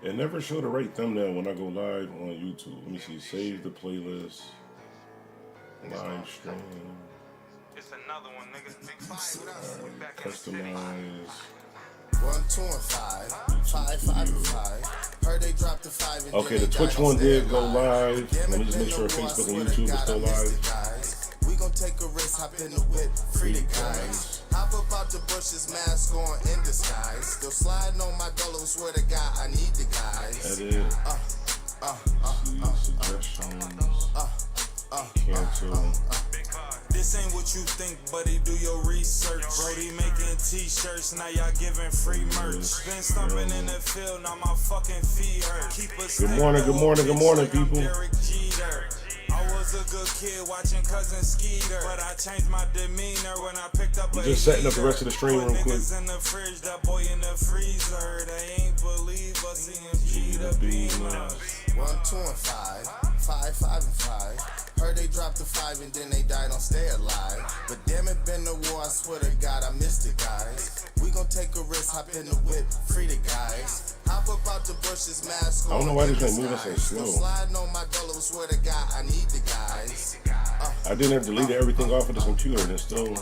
It never showed the right thumbnail when I go live on YouTube. Let me see. Save the playlist. Live stream. It's another one, nigga. Big five. We back in the city. Customize. 1, 2, and 5. 5, 5, and 5. Heard they dropped the 5 and Okay, then the they Twitch died one on did go stand live. Damn Let me it, just make been sure no war, I Facebook swear and to YouTube is God, still I missed live. it, guys. We gon' take a risk, hop in the whip, free the guys. Hop up out the bushes, mask on in disguise. Still sliding on my dollar, swear to God, I need the guys. That is. See suggestions. Cancel. This ain't what you think, buddy. Do your research. Brody making t-shirts, now y'all giving free merch. Been stumping in the field, now my fucking feet hurt. Keep us Good morning, good morning, good morning, people. I was a good kid watching cousin Skeeter, but I changed my demeanor when I picked up a Just setting up the rest of the stream real quick. Niggas in the fridge, that boy in the freezer. They ain't believe us seeing G to Beamer. 1, 2, and 5. 5, 5, and 5. Heard they dropped the 5 and then they died on Stay Alive. But damn it, been the war, I swear to God, I missed it, guys. We gon' take a risk, hop in the whip, free the guys. Hop up out the bushes, mask on. I don't know why this ain't moving so slow. Sliding on my dollar, swear to God, I need the guys. I didn't have deleted everything off of this computer and it's still.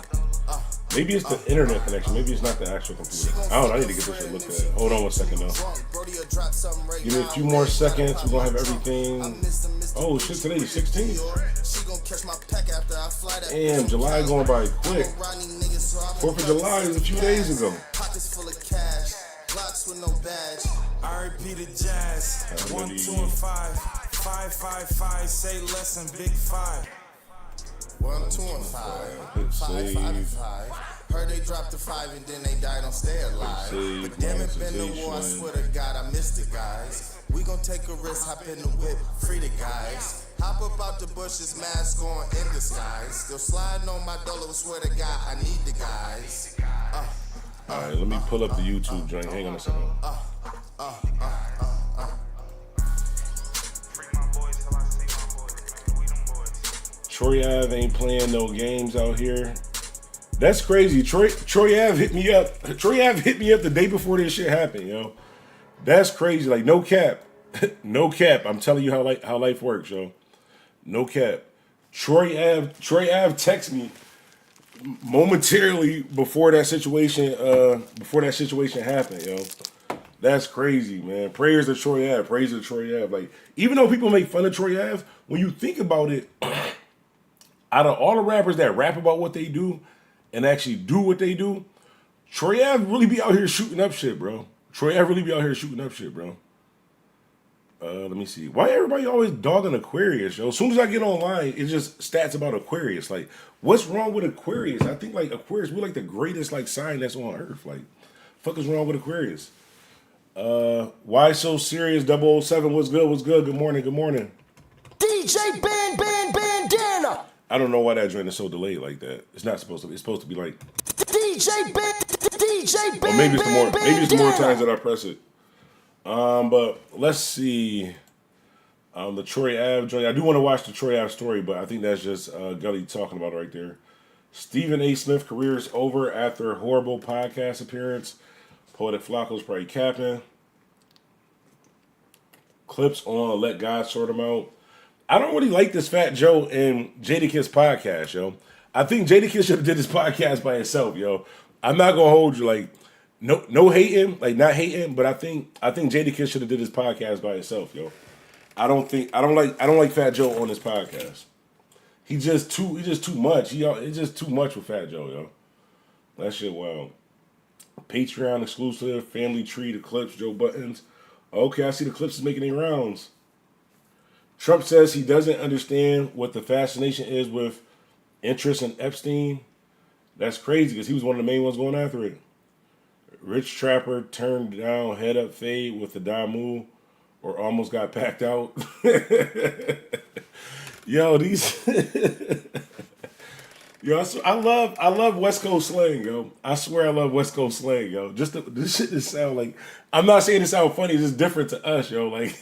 Maybe it's the internet connection. Maybe it's not the actual computer. I don't know. I need to get this shit looked at. Hold on 1 second though. Give me a few more seconds. We're gonna have everything. Oh shit, today's 16th. Damn, July going by quick. 4th of July is a few days ago. Pockets full of cash, blocks with no badge. R.I.P. the Jazz. 1, 2, and 5. 5, 5, 5. Say less than big 5. 1, 2, and 5. 5, 5, and 5. Heard they dropped the 5 and then they died on Stay Alive. But damn it, been the war, I swear to God, I missed it, guys. We gon' take a risk, hop in the whip, free the guys. Hop up out the bushes, mask on in disguise. Still sliding on my dollar, swear to God, I need the guys. Alright, let me pull up the YouTube joint. Hang on a second. Free my boys till I see my boys, man. We them boys. Troy Ave ain't playing no games out here. That's crazy. Troy Ave hit me up. Troy Ave hit me up the day before this shit happened, yo. That's crazy. Like, no cap. No cap. I'm telling you how life works, yo. No cap. Troy Ave texted me momentarily before that situation happened, yo. That's crazy, man. Prayers to Troy Ave. Praise to Troy Ave. Like, even though people make fun of Troy Ave, when you think about it, out of all the rappers that rap about what they do and actually do what they do, Troy Ave really be out here shooting up shit, bro. Troy Ave really be out here shooting up shit, bro. Let me see. Why everybody always dogging Aquarius, yo? As soon as I get online, it's just stats about Aquarius. Like, what's wrong with Aquarius? I think, like, Aquarius, we're like the greatest, like, sign that's on Earth. Like, fuck is wrong with Aquarius? Why so serious? 007, what's good? What's good? Good morning, good morning. DJ Bandana. I don't know why that joint is so delayed like that. It's not supposed to be. It's supposed to be like. DJ Or maybe it's more times that I press it. But let's see. The Troy Ave joint. I do want to watch the Troy Ave story, but I think that's just Gully talking about it right there. Stephen A. Smith career is over after a horrible podcast appearance. Poetic Flacco's probably capping. Clips on Let God Sort Him Out. I don't really like this Fat Joe and Jadakiss podcast, yo. I think Jadakiss should have did this podcast by himself, yo. I'm not gonna hold you, like, no hating, like not hating, but I think Jadakiss should have did this podcast by himself, yo. I don't like Fat Joe on this podcast. He's just too much. It's just too much with Fat Joe, yo. That shit wild. Patreon exclusive, Family Tree, the clips, Joe Buttons. Okay, I see the clips is making their rounds. Trump says he doesn't understand what the fascination is with interest in Epstein. That's crazy because he was one of the main ones going after it. Rich Trapper turned down head up fade with the Damu or almost got packed out. Yo, these yo, I love West Coast slang, yo. I swear I love West Coast slang, yo. This shit just sound like, I'm not saying it sound funny, it's just different to us, yo. Like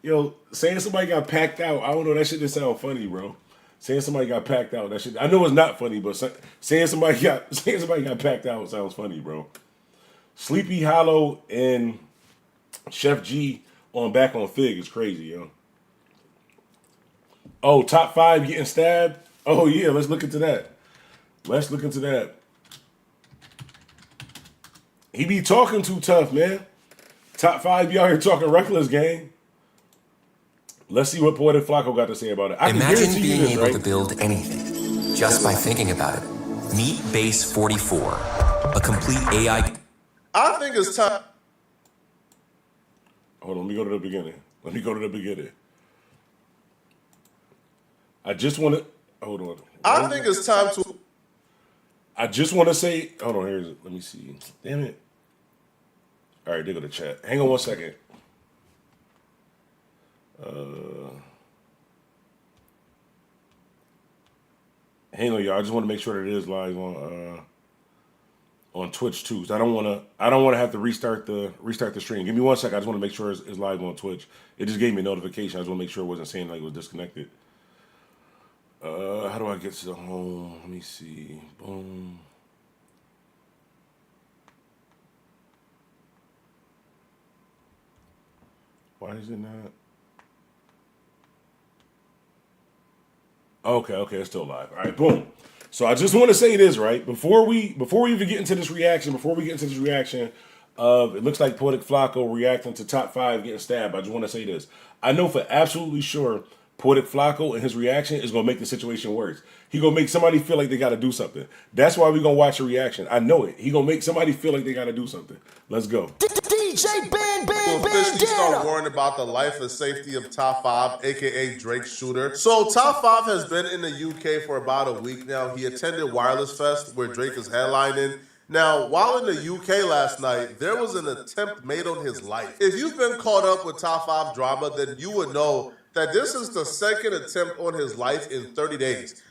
yo, saying somebody got packed out, I don't know, that shit just sound funny, bro. Saying somebody got packed out, that shit, I know it's not funny, but saying somebody got packed out sounds funny, bro. Sleepy Hollow and Chef G back on Fig is crazy, yo. Oh, top 5 getting stabbed? Oh, yeah, let's look into that. Let's look into that. He be talking too tough, man. Top 5 be out here talking reckless, gang. Let's see what Poetic Flacco got to say about it. Imagine being able to build anything just by thinking about it. Meet Base 44, a complete AI. I think it's time. Hold on, let me go to the beginning. I just want to... Hold on. I think it's time to... I just want to say... Hold on, here's it. Let me see. Damn it. All right, there go the chat. Hang on one second. Hang on, y'all. I just want to make sure that it is live on Twitch too. So I don't want to have to restart the stream. Give me 1 second. I just want to make sure it's live on Twitch. It just gave me a notification. I just want to make sure it wasn't saying like it was disconnected. How do I get to the home? Let me see. Boom. Why is it not? Okay, it's still live. All right, boom. So I just want to say this, right? Before we even get into this reaction, of it looks like Poetic Flacco reacting to top 5 getting stabbed. I just want to say this. I know for absolutely sure Poetic Flacco and his reaction is going to make the situation worse. He going to make somebody feel like they got to do something. That's why we're going to watch a reaction. I know it. He going to make somebody feel like they got to do something. Let's go. DJ Ben officially start Bandana. worrying about the life and safety of Top 5, a.k.a. Drake Shooter. So Top 5 has been in the UK for about a week now. He attended Wireless Fest, where Drake is headlining. Now, while in the UK last night, there was an attempt made on his life. If you've been caught up with Top 5 drama, then you would know that this is the second attempt on his life in 30 days.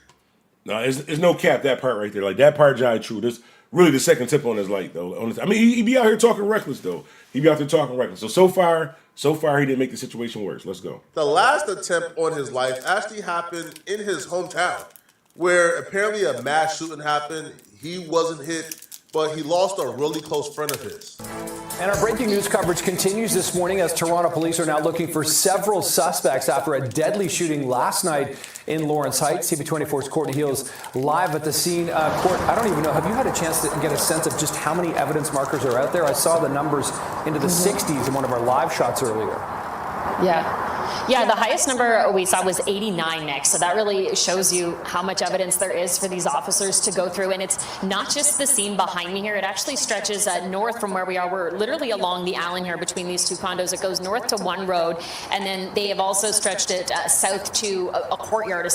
No, it's no cap, that part right there. Like, that part jive true. This really the second tip on his life, though. I mean, he be out here talking reckless, though. He be out there talking reckless. So far, he didn't make the situation worse. Let's go. The last attempt on his life actually happened in his hometown, where apparently a mass shooting happened. He wasn't hit, but he lost a really close friend of his. And our breaking news coverage continues this morning as Toronto police are now looking for several suspects after a deadly shooting last night in Lawrence Heights. CB24's Courtney Heels live at the scene. Court, I don't even know, have you had a chance to get a sense of just how many evidence markers are out there? I saw the numbers into the 60s in one of our live shots earlier. Yeah, the highest number we saw was 89, Nick. So that really shows you how much evidence there is for these officers to go through. And it's not just the scene behind me here. It actually stretches north from where we are. We're literally along the island here between these two condos. It goes north to one road, and then they have also stretched it south to a courtyard.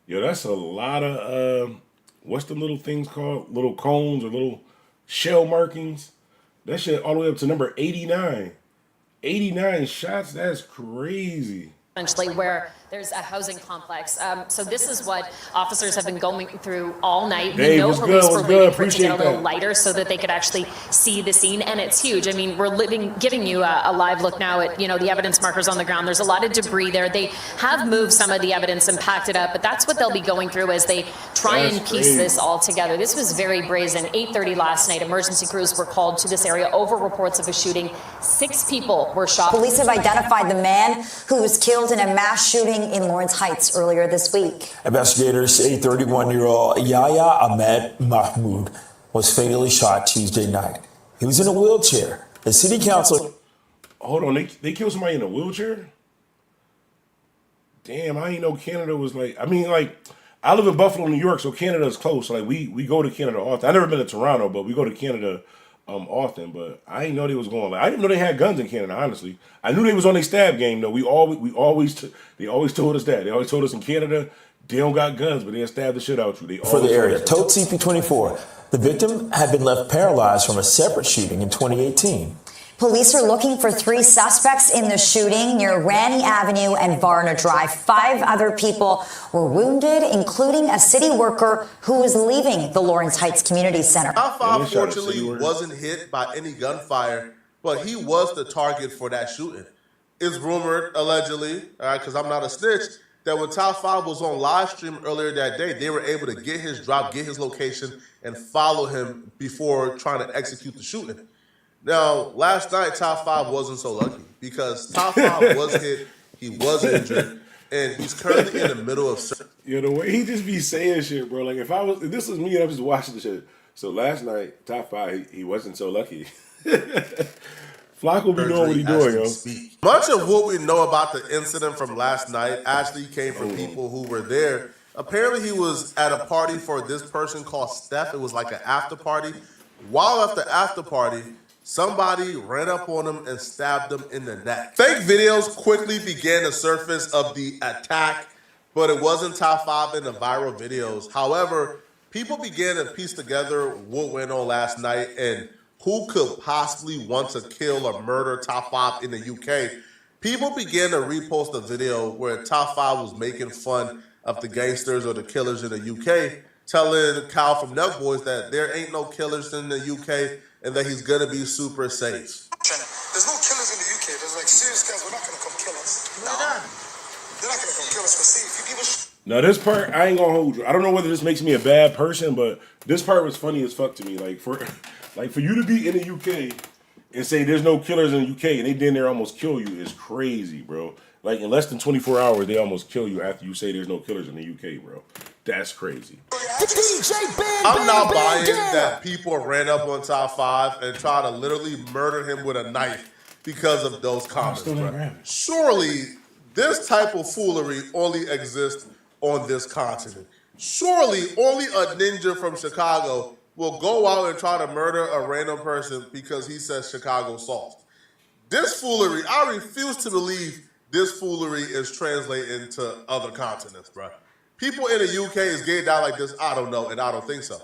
Yo, that's a lot of, what's the little things called? Little cones or little shell markings? That shit all the way up to number 89. 89 shots, that's crazy. Essentially, where there's a housing complex. So this is what officers have been going through all night. Dave, we know police were waiting for it to get a little that. lighter so that they could actually see the scene, and it's huge. I mean, we're giving you a live look now at the evidence markers on the ground. There's a lot of debris there. They have moved some of the evidence and packed it up, but that's what they'll be going through as they try and piece this all together. This was very brazen. 8:30 last night, emergency crews were called to this area over reports of a shooting. 6 people were shot. Police have identified the man who was killed in a mass shooting in Lawrence Heights earlier this week. Investigators say 31-year-old Yahya Ahmed Mahmoud was fatally shot Tuesday night. He was in a wheelchair. The city council... Hold on, they killed somebody in a wheelchair? Damn, I didn't know Canada was like... I mean, like, I live in Buffalo, New York, so Canada is close. So, like, we go to Canada often. I've never been to Toronto, but we go to Canada often. But I didn't know they was going. Like, I didn't know they had guns in Canada, honestly. I knew they was on their stab game, though. They always told us that. They always told us in Canada, they don't got guns, but they'll stab the shit out you. For the area. Told CP24. The victim had been left paralyzed from a separate shooting in 2018. Police are looking for 3 suspects in the shooting near Ranney Avenue and Varna Drive. 5 other people were wounded, including a city worker who was leaving the Lawrence Heights Community Center. Top 5 fortunately wasn't hit by any gunfire, but he was the target for that shooting. It's rumored, allegedly, because I'm not a snitch, that when Top 5 was on live stream earlier that day, they were able to get his drop, get his location, and follow him before trying to execute the shooting. Now, last night, Top 5 wasn't so lucky because Top 5 was hit, he was injured, and he's currently in the middle of. You know, the way he just be saying shit, bro. Like, if this was me and I'm just watching the shit. So last night, Top 5, he wasn't so lucky. Flacco be doing what he doing, yo. Much of what we know about the incident from last night actually came from people who were there. Apparently, he was at a party for this person called Steph. It was like an after party. While at the after party, somebody ran up on him and stabbed him in the neck. Fake videos quickly began to surface of the attack, but it wasn't Top 5 in the viral videos. However, people began to piece together what went on last night and who could possibly want to kill or murder Top 5 in the UK. People began to repost a video where Top 5 was making fun of the gangsters or the killers in the UK, telling Kyle from Nelk Boys that there ain't no killers in the UK and that he's gonna be super safe. There's no killers in the UK. There's like serious guys. We're not gonna come kill us. No. They're not gonna come kill us. But see, if you give us. Now this part, I ain't gonna hold you. I don't know whether this makes me a bad person, but this part was funny as fuck to me. Like for you to be in the UK and say there's no killers in the UK and they did there almost kill you is crazy, bro. Like in less than 24 hours, they almost kill you after you say there's no killers in the UK, bro. That's crazy. I'm not buying that people ran up on Top 5 and try to literally murder him with a knife because of those comments, bro. Surely this type of foolery only exists on this continent. Surely only a ninja from Chicago will go out and try to murder a random person because he says Chicago soft. This foolery, I refuse to believe this foolery is translating to other continents, bro. People in the UK is getting down like this, I don't know, and I don't think so.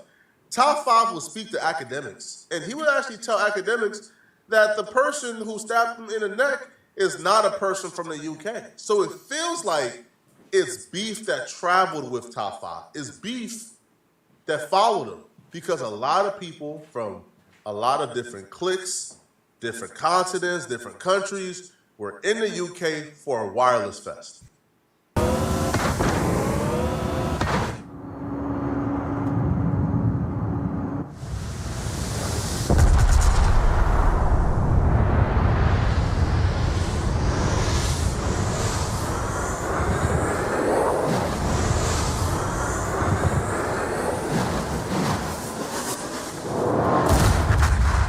Top 5 will speak to academics, and he would actually tell academics that the person who stabbed him in the neck is not a person from the UK. So it feels like it's beef that traveled with Top 5. It's beef that followed him because a lot of people from a lot of different cliques, different continents, different countries were in the UK for a wireless fest.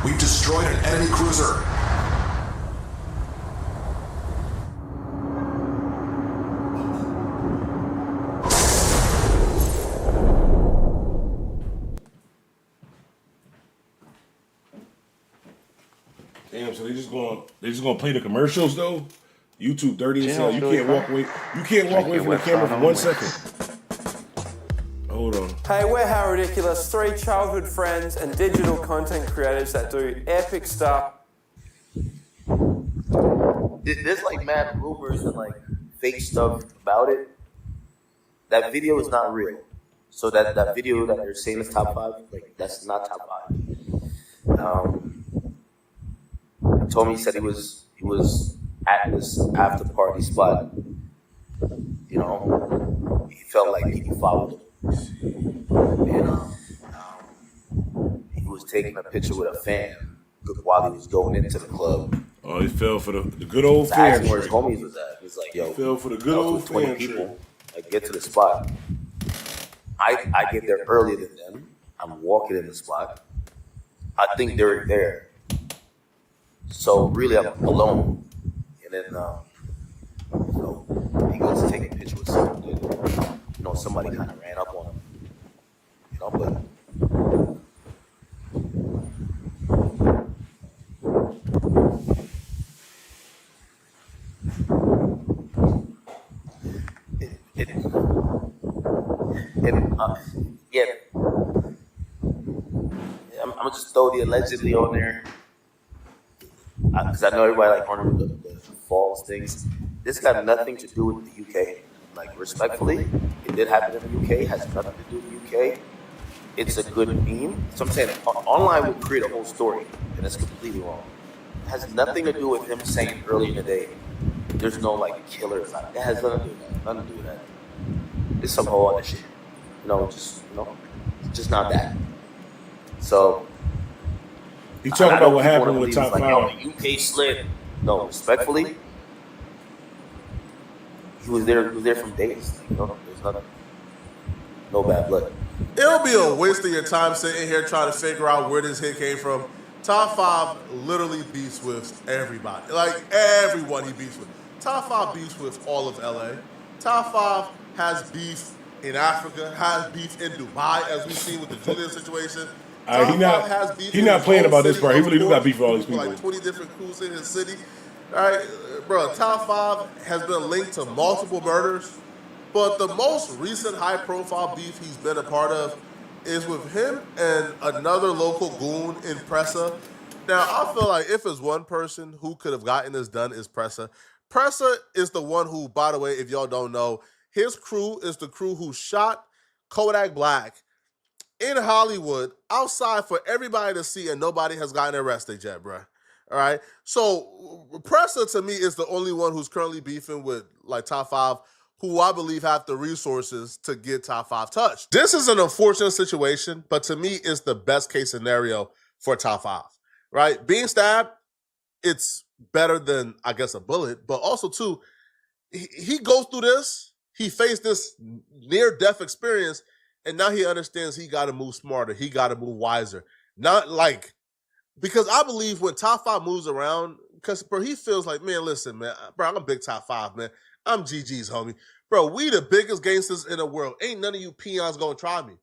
We've destroyed an enemy cruiser. Damn, so they just gonna play the commercials though? YouTube dirty as hell. You can't walk away. You can't walk away from the camera for 1 second. Hold on. Hey, we're How Ridiculous, 3 childhood friends and digital content creators that do epic stuff. There's like mad rumors and like fake stuff about it. That video is not real. So that video that they're saying is Top 5, like that's not Top 5. He told me, he said he was at this after party spot. You know, he felt like people followed him. And he was taking a picture with a fan while he was going into the club. Oh, he fell for the good old fan trick. Where his trick. homies was at. He was like, yo, he fell for the good old fan people. Like, get to the spot. I get there earlier than them. I'm walking in the spot. I think they're there. So really, I'm alone. And then, you know, he goes to take a picture with someone. You know, somebody kind of ran up on him. You know, but yeah, I'm gonna just throw the allegedly on there because I know everybody like on the false things. This got nothing to do with the UK. Like, respectfully, it did happen in the UK. It has nothing to do with the UK. It's a good meme. So I'm saying online would create a whole story, and it's completely wrong. It has nothing to do with him saying earlier in the day, there's no like killers. It has nothing to do with that. Nothing to do with that. It's some whole other shit. Just not that. So he He talking I know about what people happened wanna with believe top it's five. like, the UK slid. No, respectfully, he was there. He was there from days. Like, there's nothing. No bad blood. It'll be a waste of your time sitting here trying to figure out where this hit came from. Top 5 literally beefs with everybody. Like, everyone he beefs with. Top 5 beefs with all of LA. Top 5 has beef in Africa, has beef in Dubai, as we've seen with the Julian situation. Top 5 has beef he in not his playing own about this city, part. He of really do got course, beef with all these with people. like 20 different crews in his city. All right, bro, Top 5 has been linked to multiple murders. But the most recent high-profile beef he's been a part of is with him and another local goon in Pressa. Now, I feel like if it's one person who could have gotten this done, is Pressa. Pressa is the one who, by the way, if y'all don't know, his crew is the crew who shot Kodak Black in Hollywood outside for everybody to see, and nobody has gotten arrested yet, bruh. All right. So Pressa to me is the only one who's currently beefing with like top 5, who I believe have the resources to get top 5 touched. This is an unfortunate situation, but to me, it's the best case scenario for top 5. Right? Being stabbed, it's better than, I guess, a bullet, but also too, he goes through this, he faced this near-death experience, and now he understands he got to move smarter, he got to move wiser. Not like, because I believe when top 5 moves around, because bro, he feels like, man, listen, man, bro, I'm a big top 5, man. I'm GG's, homie. Bro, we the biggest gangsters in the world. Ain't none of you peons gonna try me.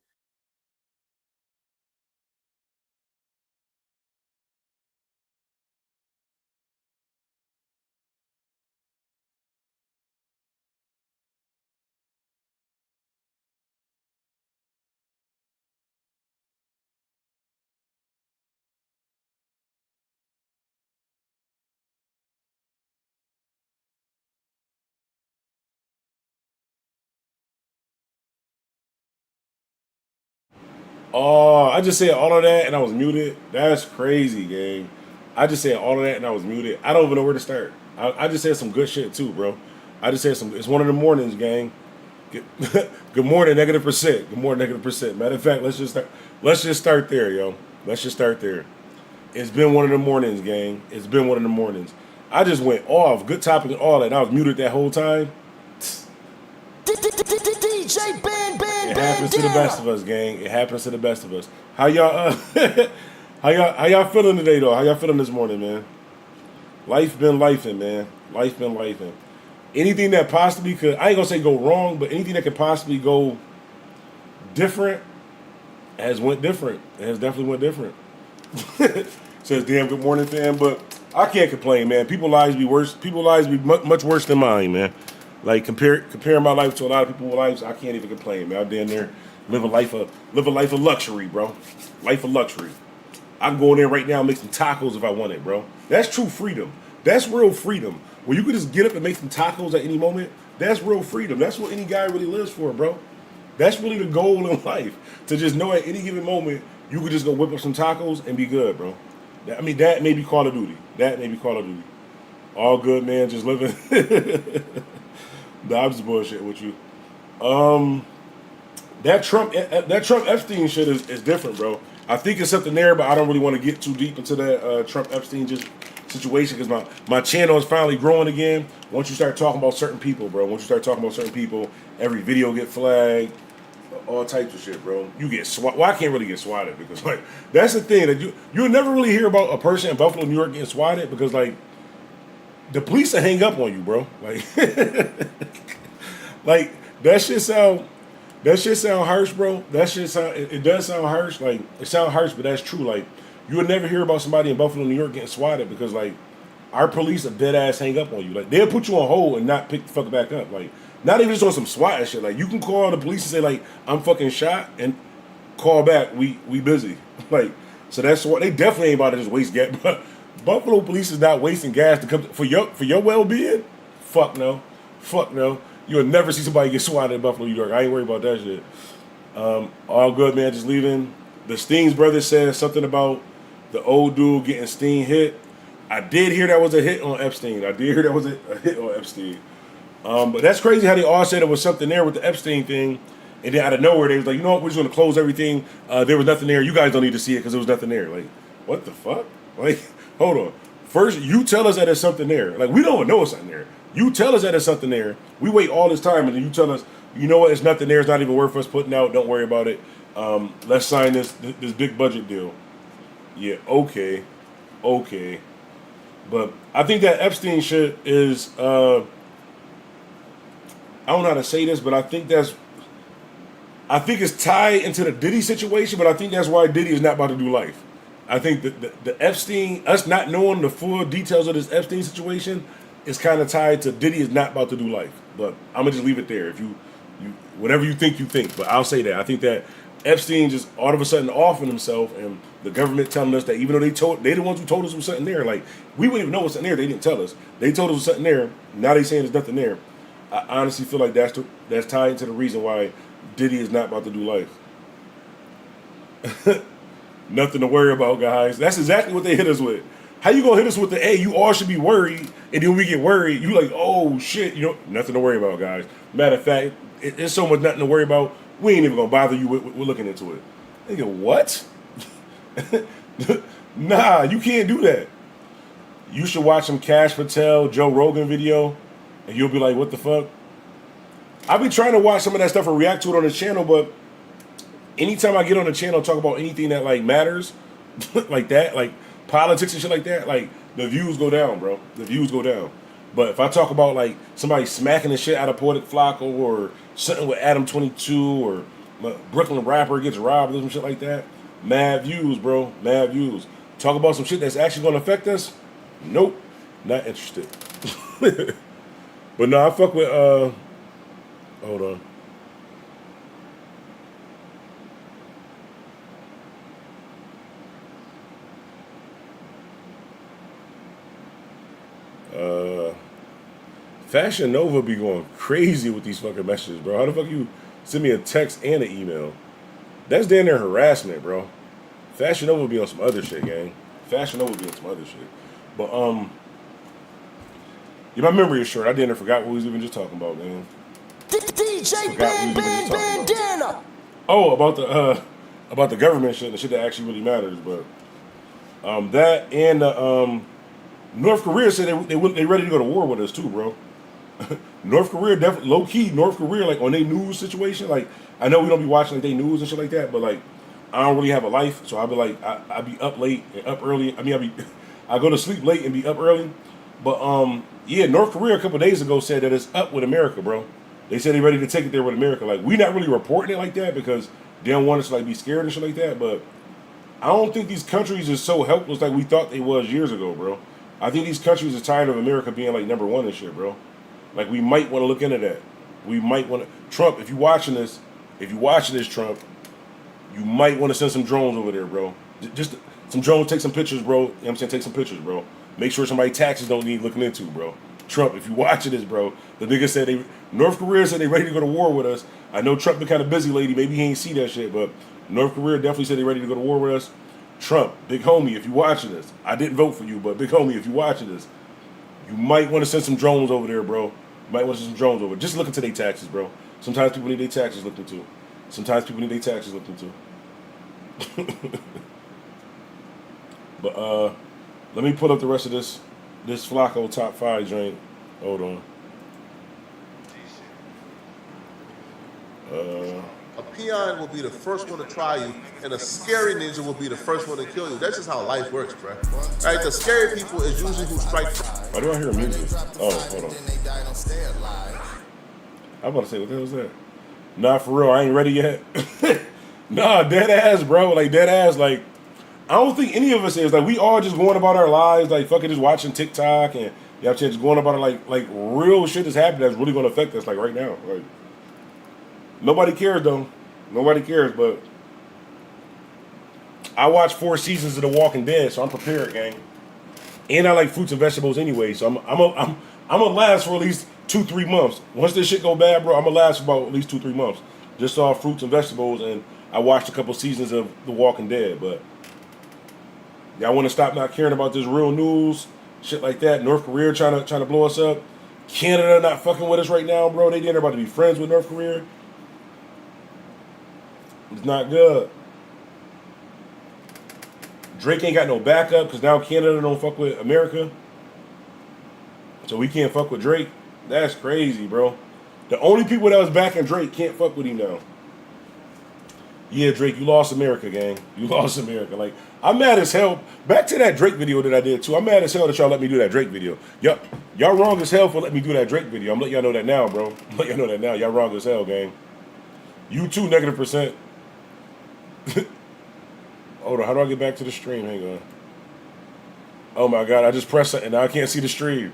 Oh, I just said all of that and I was muted. That's crazy, gang. I just said all of that and I was muted. I don't even know where to start. I just said some good shit too, bro. I just said some. It's one of the mornings, gang. Good morning, -%. Good morning, -%. Matter of fact, let's just start. Let's just start there, yo. Let's just start there. It's been one of the mornings, gang. It's been one of the mornings. I just went off. Good topic and all that. And I was muted that whole time. DJ It happens to the best of us, gang. It happens to the best of us. How y'all? How y'all feeling today, though? How y'all feeling this morning, man? Life been lifing, man. Life been lifing. Anything that possibly could, I ain't gonna say go wrong, but anything that could possibly go different has went different. It has definitely went different. Says damn good morning, fam. But I can't complain, man. People's lives be worse. People's lives be much worse than mine, man. Like comparing my life to a lot of people's lives, I can't even complain, man. I'm down there live a life of luxury, bro. Life of luxury. I can go in there right now and make some tacos if I wanted, bro. That's true freedom. That's real freedom. Where you could just get up and make some tacos at any moment. That's real freedom. That's what any guy really lives for, bro. That's really the goal in life. To just know at any given moment you could just go whip up some tacos and be good, bro. I mean, that may be Call of Duty. That may be Call of Duty. All good, man. Just living. I'm just bullshit with you. That Trump Epstein shit is different, bro. I think it's something there, but I don't really want to get too deep into that Trump Epstein just situation because my channel is finally growing again. Once you start talking about certain people, bro. Once you start talking about certain people, every video get flagged, all types of shit, bro. You get swatted. Well, I can't really get swatted because like that's the thing that you'll never really hear about a person in Buffalo, New York getting swatted because like the police will hang up on you, bro. Like, like that shit sound harsh, bro. That shit sound it does sound harsh. Like it sounds harsh, but that's true. Like you would never hear about somebody in Buffalo, New York getting swatted because like our police are dead ass hang up on you. Like they'll put you on hold and not pick the fuck back up. Like not even just on some SWAT shit. Like you can call the police and say like I'm fucking shot and call back. We busy. Like so that's what they definitely ain't about to just waste gas. But Buffalo police is not wasting gas to come for your well being. Fuck no. You'll never see somebody get swatted in Buffalo, New York. I ain't worried about that shit. All good, man. Just leaving. The Steens brother said something about the old dude getting Steen hit. I did hear that was a hit on Epstein. But that's crazy how they all said it was something there with the Epstein thing. And then out of nowhere, they was like, you know what? We're just going to close everything. There was nothing there. You guys don't need to see it because there was nothing there. Like, what the fuck? Like, hold on. First, you tell us that there's something there. Like, we don't know it's something there. You tell us that there's something there. We wait all this time, and then you tell us, you know what, it's nothing there. It's not even worth us putting out. Don't worry about it. Let's sign this big budget deal. Yeah, okay. But I think that Epstein shit is, I don't know how to say this, but I think it's tied into the Diddy situation, but I think that's why Diddy is not about to do life. I think that the Epstein, us not knowing the full details of this Epstein situation is kind of tied to Diddy is not about to do life. But I'm going to just leave it there. If you whatever you think. But I'll say that. I think that Epstein just all of a sudden offing himself, and the government telling us that even though they the ones who told us there was something there. Like, we wouldn't even know what's something there. They didn't tell us. They told us there was something there. Now they saying there's nothing there. I honestly feel like that's tied into the reason why Diddy is not about to do life. Nothing to worry about, guys. That's exactly what they hit us with. How you gonna hit us with the, hey, you all should be worried, and then we get worried, you like, oh shit, nothing to worry about, guys. Matter of fact, it's so much nothing to worry about, we ain't even gonna bother you with looking into it. Nigga, what? Nah, you can't do that. You should watch some Cash Patel, Joe Rogan video, and you'll be like, what the fuck? I've been trying to watch some of that stuff and react to it on the channel, but anytime I get on the channel and talk about anything that like matters, like that, like politics and shit like that, like the views go down, bro. The views go down. But if I talk about like somebody smacking the shit out of Poetic Flocko, or something with Adam 22, or Brooklyn rapper gets robbed or some shit like that, mad views, bro. Mad views. Talk about some shit that's actually gonna affect us? Nope. Not interested. But no, I fuck with hold on. Fashion Nova be going crazy with these fucking messages, bro. How the fuck you send me a text and an email? That's damn near harassment, bro. Fashion Nova be on some other shit, gang. Fashion Nova be on some other shit. But yeah, my memory is short. I damn near forgot what we was even just talking about, man. DJ Bandana. Oh, about the government shit, the shit that actually really matters. But that and North Korea said they ready to go to war with us too, bro. North Korea, definitely low key. North Korea, like on their news situation, like I know we don't be watching like their news and shit like that, but like I don't really have a life, so I'll be like I be up late and up early. I mean, I go to sleep late and be up early. But yeah, North Korea a couple days ago said that it's up with America, bro. They said they ready to take it there with America. Like, we not really reporting it like that because they don't want us to like be scared and shit like that. But I don't think these countries are so helpless like we thought they was years ago, bro. I think these countries are tired of America being like number one and shit, bro. Like, we might want to look into that. We might want to. Trump, if you're watching this, Trump, you might want to send some drones over there, bro. Just some drones, take some pictures, bro. You know what I'm saying? Take some pictures, bro. Make sure somebody's taxes don't need looking into, bro. Trump, if you watching this, bro, the nigga said North Korea said they ready to go to war with us. I know Trump been kind of busy lately. Maybe he ain't see that shit, but North Korea definitely said they ready to go to war with us. Trump, big homie, if you watching this, I didn't vote for you, but big homie, if you watching this, you might want to send some drones over there, bro. You might want to send some drones over. Just look into their taxes, bro. Sometimes people need their taxes looked into. But let me pull up the rest of this Flocko top 5 joint. Hold on. A peon will be the first one to try you, and a scary ninja will be the first one to kill you. That's just how life works, bro. Right? The scary people is usually who strike. Why do I hear music? Oh, hold on. I'm about to say, what the hell is that? Nah, for real, I ain't ready yet. Nah, dead ass, bro. Like, dead ass. Like, I don't think any of us is. Like, we all just going about our lives, like, fucking just watching TikTok and, you know what I'm saying, just going about it like real shit is happening that's really going to affect us, like, right now. Like, nobody cares, though. Nobody cares, but I watched 4 seasons of The Walking Dead, so I'm prepared, gang. And I like fruits and vegetables anyway, so I'm gonna last for at least 2-3 months. Once this shit go bad, bro, I'm gonna last for about at least 2-3 months. Just off fruits and vegetables, and I watched a couple seasons of The Walking Dead, but y'all want to stop not caring about this real news, shit like that. North Korea trying to blow us up. Canada not fucking with us right now, bro. They ain't about to be friends with North Korea. It's not good. Drake ain't got no backup because now Canada don't fuck with America. So we can't fuck with Drake. That's crazy, bro. The only people that was backing Drake can't fuck with him now. Yeah, Drake, you lost America, gang. You lost America. Like, I'm mad as hell. Back to that Drake video that I did, too. I'm mad as hell that y'all let me do that Drake video. Y'all wrong as hell for letting me do that Drake video. I'm letting y'all know that now, bro. I'm letting y'all know that now. Y'all wrong as hell, gang. You too, -%. Hold on, how do I get back to the stream? Hang on. Oh, my God. I just pressed something. Now I can't see the stream.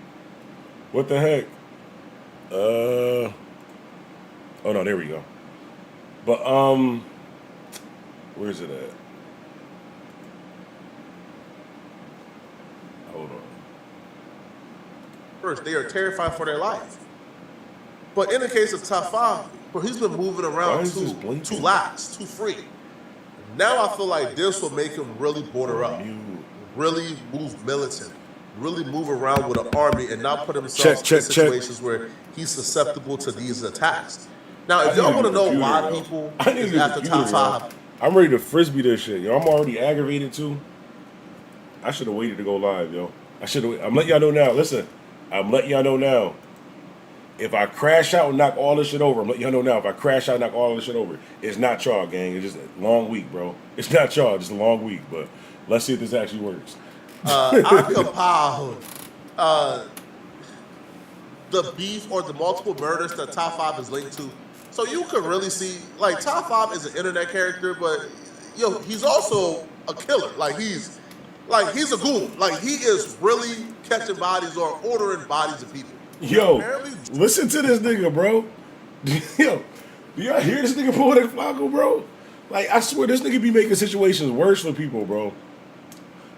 What the heck? Oh, no, there we go. But, where's it at? Hold on. First, they are terrified for their life. But in the case of top 5, bro, he's been moving around too lax, too free. Now I feel like this will make him really border up, really move militant, really move around with an army and not put himself in situations where he's susceptible to these attacks. Now, if y'all want to know why people is after top 5, I'm ready to frisbee this shit, yo. I'm already aggravated too. I should have waited to go live, yo. I'm letting y'all know now. Listen, I'm letting y'all know now. If I crash out and knock all this shit over, I'm letting y'all know now. If I crash out and knock all this shit over, it's not y'all, gang. It's just a long week, bro. It's not y'all, just a long week. But let's see if this actually works. I compile the beef or the multiple murders that top 5 is linked to. So you could really see, like, top 5 is an internet character, but yo, he's also a killer. Like he's a goon. Like he is really catching bodies or ordering bodies of people. Yo, listen to this nigga, bro. Yo, do y'all hear this nigga Poetic Flacco, bro? Like, I swear this nigga be making situations worse for people, bro.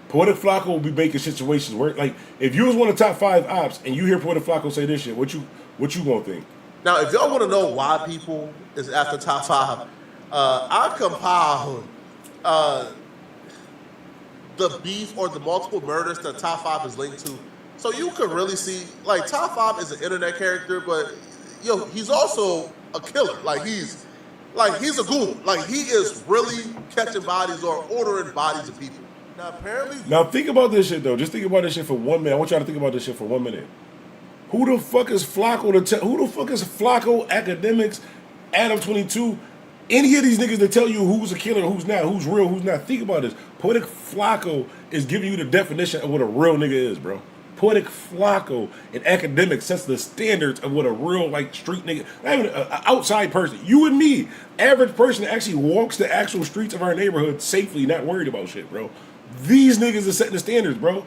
Poetic Flacco will be making situations worse. Like, if you was one of the top 5 ops and you hear Poetic Flacco say this shit, what you gonna think? Now, if y'all want to know why people is after top 5, I compile the beef or the multiple murders that top 5 is linked to. So you could really see, like, top 5 is an internet character, but yo, he's also a killer. Like he's a goon. Like he is really catching bodies or ordering bodies of people. Now apparently. Now think about this shit though. Just think about this shit for 1 minute. I want y'all to think about this shit for 1 minute. Who the fuck is Flacco? Who the fuck is Flacco? Academics, Adam 22. Any of these niggas that tell you who's a killer, who's not, who's real, who's not. Think about this. Poetic Flacco is giving you the definition of what a real nigga is, bro. Poetic Flacco and Academics sets the standards of what a real, like, street nigga, not even an outside person, you and me, average person that actually walks the actual streets of our neighborhood safely, not worried about shit, bro. These niggas are setting the standards, bro.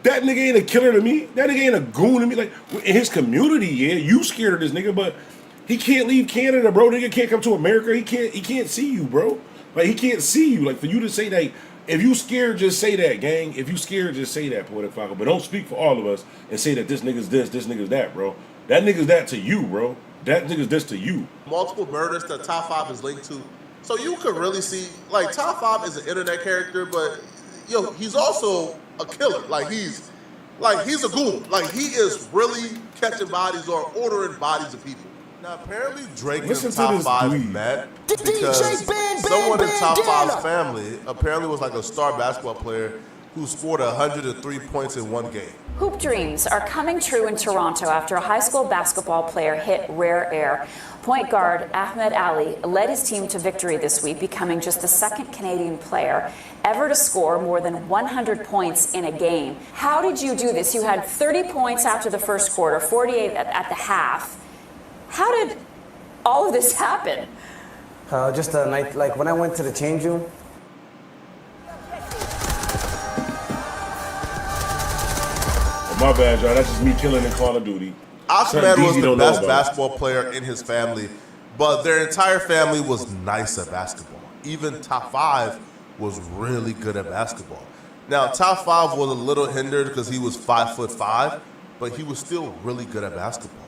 That nigga ain't a killer to me. That nigga ain't a goon to me. Like, in his community, yeah, you scared of this nigga, but he can't leave Canada, bro. Nigga can't come to America. He can't see you, bro. Like, he can't see you. Like, for you to say that, if you scared, just say that, gang. If you scared, just say that, Poetic Flacco. But don't speak for all of us and say that this nigga's this nigga's that, bro. That nigga's that to you, bro. That nigga's this to you. Multiple murders that top 5 is linked to. So you could really see, like, top 5 is an internet character, but yo, he's also a killer. Like he's a goon. Like he is really catching bodies or ordering bodies of people. Now apparently Drake and top 5 met because someone in top 5's family apparently was like a star basketball player who scored 103 points in one game. Hoop dreams are coming true in Toronto after a high school basketball player hit rare air. Point guard Ahmed Ali led his team to victory this week, becoming just the second Canadian player ever to score more than 100 points in a game. How did you do this? You had 30 points after the first quarter, 48 at the half. How did all of this happen? Just a night, like when I went to the change room. My bad, y'all. That's just me killing in Call of Duty. Ahmed was the best basketball player in his family, but their entire family was nice at basketball. Even top 5 was really good at basketball. Now, top 5 was a little hindered because he was 5'5", but he was still really good at basketball.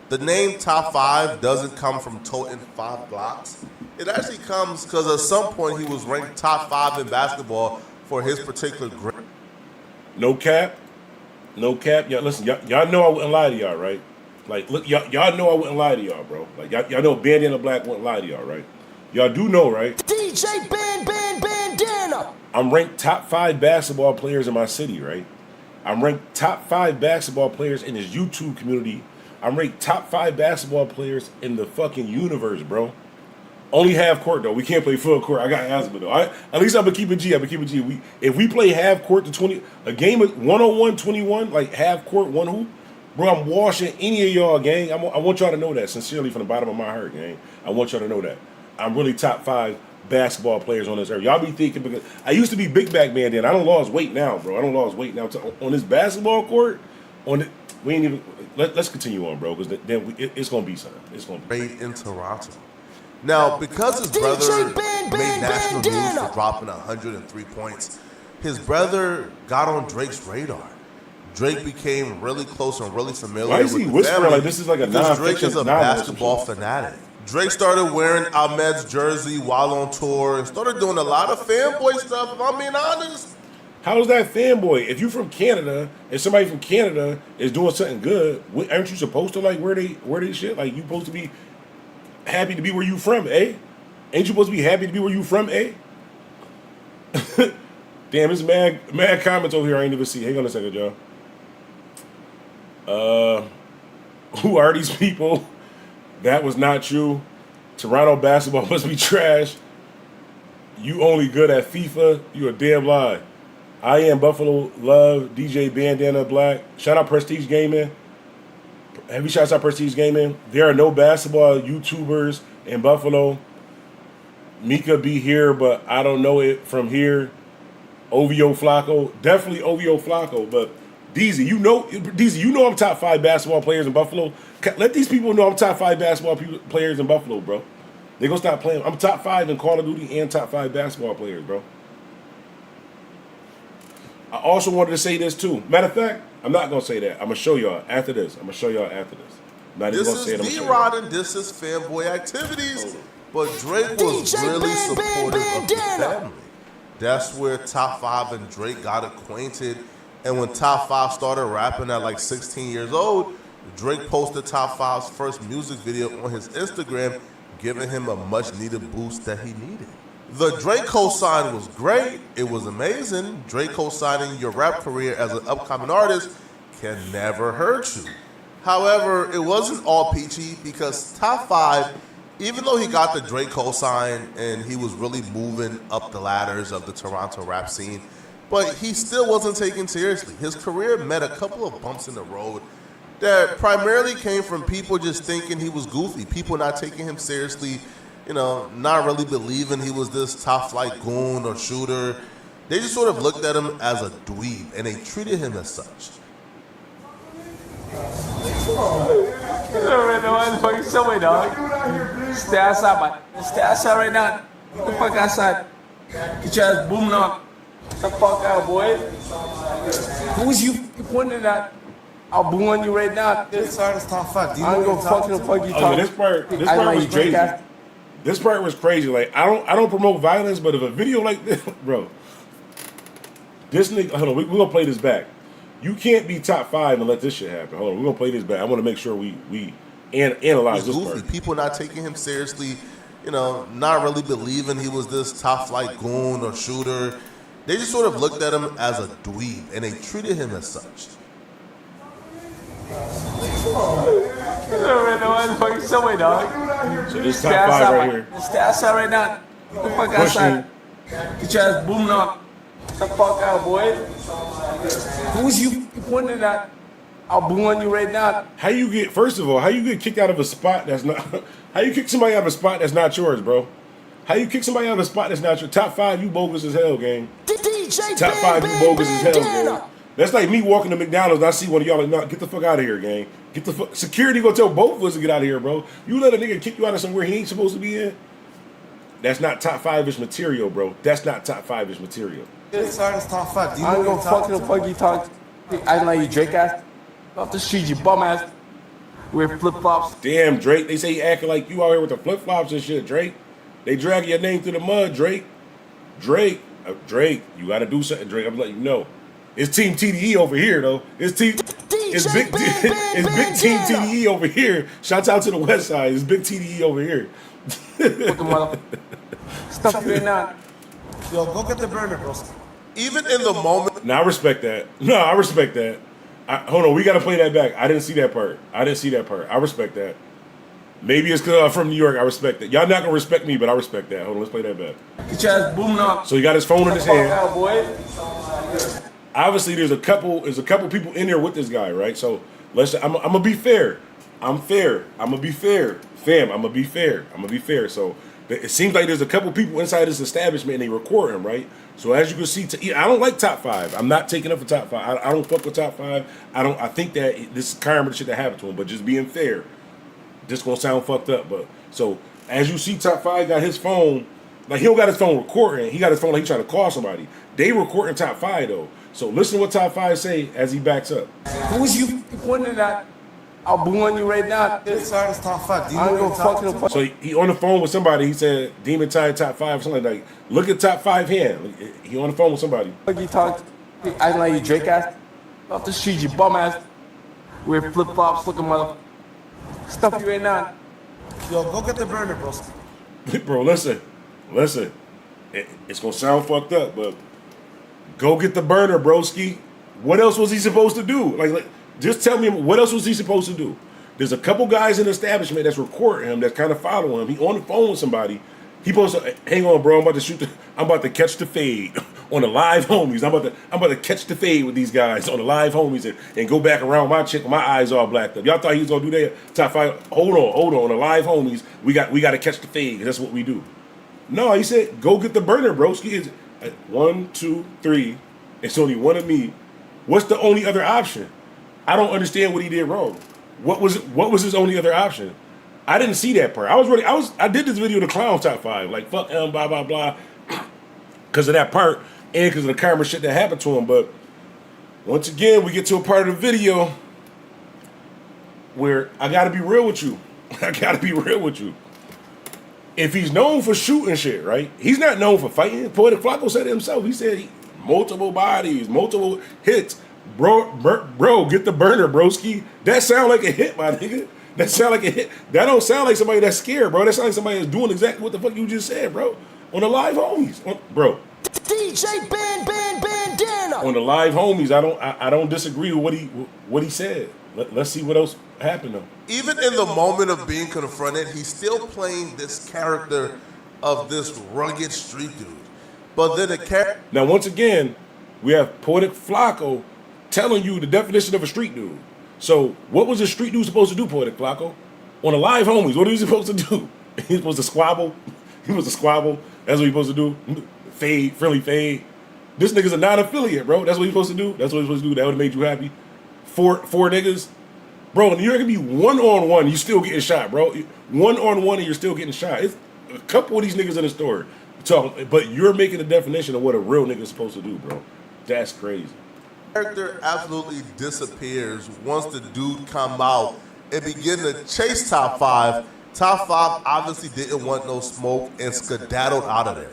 The name top 5 doesn't come from toting 5 blocks. It actually comes because at some point he was ranked top 5 in basketball for his particular grade. No cap. No cap. Y'all, listen, y'all know I wouldn't lie to y'all, right? Like, look, y'all know I wouldn't lie to y'all, bro. Like, y'all know Bandana Black wouldn't lie to y'all, right? Y'all do know, right? DJ Bandana. bandana. I'm ranked top 5 basketball players in my city, right? I'm ranked top 5 basketball players in this YouTube community. I'm ranked top 5 basketball players in the fucking universe, bro. Only half court though. We can't play full court. I got asthma though. At least I'm gonna keep it G. If we play half court to 20, a game of 101-21, like half court, one hoop, bro, I'm washing any of y'all, gang. I want y'all to know that sincerely from the bottom of my heart, gang. I want y'all to know that I'm really top 5 basketball players on this earth. Y'all be thinking because I used to be big back man then. I don't lose weight now, bro. I don't lose weight now on this basketball court. We ain't even. Let's continue on, bro, because then it's gonna be something. It's gonna be in Toronto. Now, because his brother made national news for dropping 103 points, his brother got on Drake's radar. Drake became really close and really familiar Why is he with the whispering family like this is like a because Drake is a non-fiction novel or basketball some shit? fanatic. Drake started wearing Ahmed's jersey while on tour and started doing a lot of fanboy stuff, if I'm being honest. How is that fanboy? If you from Canada and somebody from Canada is doing something good, aren't you supposed to like wear they shit? Like you supposed to be happy to be where you from, eh? Ain't you supposed to be happy to be where you from, eh? Damn, it's mad comments over here I ain't even see. Hang on a second, y'all. Who are these people? That was not you. Toronto basketball must be trash. You only good at FIFA. You a damn lie. IAmBuffalo, love, DJ Bandana Black. Shout out Prestige Gaming. Heavy shouts out Prestige Gaming. There are no basketball YouTubers in Buffalo. Mika be here, but I don't know it from here. OVO Flacco. Definitely OVO Flacco, but DZ, you know I'm top 5 basketball players in Buffalo. Let these people know I'm top 5 basketball players in Buffalo, bro. They gonna stop playing. I'm top 5 in Call of Duty and top 5 basketball players, bro. I also wanted to say this too. Matter of fact, I'm not gonna say that. I'm gonna show y'all after this. I'm not even This gonna say it. is D-Rod and this is fanboy activities, but Drake was really supportive of the family. That's where Top 5 and Drake got acquainted. And when Top 5 started rapping at like 16 years old, Drake posted Top 5's first music video on his Instagram, giving him a much needed boost that he needed. The Drake co-sign was great. It was amazing. Drake co-signing your rap career as an upcoming artist can never hurt you. However, it wasn't all peachy because Top 5, even though he got the Drake co-sign and he was really moving up the ladders of the Toronto rap scene, but he still wasn't taken seriously. His career met a couple of bumps in the road that primarily came from people just thinking he was goofy, people not taking him seriously, not really believing he was this top flight goon or shooter. They just sort of looked at him as a dweeb, and they treated him as such. Fucking somewhere, dog. Stay outside, man. Stay outside right now. Get the fuck outside. Get your ass booming up. Get the fuck out, boy. Who's you pointing at? I'll boom on you right now. This artist top 5. I don't go fucking fuck you talking. This part was crazy. This part was crazy. Like I don't promote violence, but if a video like this, bro, this nigga. Hold on, we're gonna play this back. You can't be top 5 and let this shit happen. Hold on, we're gonna play this back. I want to make sure we analyze this part. People not taking him seriously, not really believing he was this top flight goon or shooter. They just sort of looked at him as a dweeb, and they treated him as such. Fucking somewhere, dog. So this top 5 right here. Stay outside right now. Get the fuck outside. Get your ass booming up. Get the fuck out, boy. Who's you pointing at? I'll boom on you right now. How you get kicked out of a spot that's not? How you kick somebody out of a spot that's not yours, bro? How you kick somebody out of a spot that's not your top 5? You bogus as hell, gang. Top 5, you bogus as hell, gang. That's like me walking to McDonald's and I see one of y'all like, no, get the fuck out of here, gang. Get the fuck. Security gonna tell both of us to get out of here, bro. You let a nigga kick you out of somewhere he ain't supposed to be in. That's not top 5-ish material, bro. That's not top 5-ish material. This artist top 5. I don't go fuck you talking. I know you Drake ass. Off the street, you bum ass. Wear flip flops. Damn, Drake. They say you acting like you out here with the flip flops and shit, Drake. They dragging your name through the mud, Drake. Drake, you gotta do something, Drake. I'm letting you know. It's Team TDE over here, though. It's big Team TDE over here. Shouts out to the West Side. It's big TDE over here. Stop right now. Yo, go get the burner, bro. Even in the moment. Now I respect that. No, I respect that. Hold on, we got to play that back. I didn't see that part. I respect that. Maybe it's because I'm from New York. I respect that. Y'all not going to respect me, but I respect that. Hold on, let's play that back. Get your ass booming up. So he got his phone in his hand. Out, boy. Obviously, there's a couple people in there with this guy, right? So I'm gonna be fair. I'm fair. I'm gonna be fair, fam. I'm gonna be fair. So it seems like there's a couple people inside this establishment and they record him, right? So as you can see, I don't like top 5. I'm not taking up for top 5. I don't fuck with top 5. I think that this is karma shit that happened to him. But just being fair, this gonna sound fucked up. But so as you see, top 5 got his phone. Like he don't got his phone recording. He got his phone like he trying to call somebody. They recording top 5 though. So listen to what top 5 say as he backs up. Who's you pointing at? I'll boom on you right now. This is top 5. I don't go fucking. So he on the phone with somebody. He said Demon Time top 5 or something like that. Look at top 5 hand. He on the phone with somebody. Like you talk, acting like you Drake ass. Off the street, you bum ass. Wear flip flops, looking mother. Stuff you right now. Yo, go get the burner, bro. Bro, listen. It's gonna sound fucked up, but go get the burner, broski. What else was he supposed to do? Like, just tell me what else was he supposed to do? There's a couple guys in the establishment that's recording him, that's kind of following him. He on the phone with somebody. He supposed to hang on, bro. I'm about to catch the fade on the live homies. I'm about to catch the fade with these guys on the live homies and go back around my chick with my eyes all blacked up. Y'all thought he was gonna do that? Top 5. Hold on. The live homies. We got to catch the fade. That's what we do. No, he said, go get the burner, broski. It's 1, 2, 3. It's only one of me. What's the only other option? I don't understand what he did wrong. What was his only other option? I didn't see that part. I did this video to clown top 5, like fuck him, blah blah blah, because of that part and because of the karma shit that happened to him. But once again, we get to a part of the video where I gotta be real with you. If he's known for shooting shit, right? He's not known for fighting. Poetic Flacco said it himself. He said multiple bodies, multiple hits. Bro, get the burner, broski. That sound like a hit, my nigga. That sound like a hit. That don't sound like somebody that's scared, bro. That sounds like somebody that's doing exactly what the fuck you just said, bro. On the live homies, bro. DJ Bandana. On the live homies, I don't disagree with what he said. Let's see what else happened though. Even in the moment of being confronted, he's still playing this character of this rugged street dude. But then the character. Now, once again, we have Poetic Flacco telling you the definition of a street dude. So, what was a street dude supposed to do, Poetic Flacco? On the live homies, what was he supposed to do? He was supposed to squabble. That's what he's supposed to do. Fade, friendly fade. This nigga's a non-affiliate, bro. That's what he's supposed to do. That would have made you happy. Four niggas. Bro, and you're going to be one-on-one, you still getting shot, bro. One-on-one and you're still getting shot. It's a couple of these niggas in the store talking, but you're making the definition of what a real nigga's supposed to do, bro. That's crazy. Character absolutely disappears once the dude come out and begin to chase top 5. Top 5 obviously didn't want no smoke and skedaddled out of there.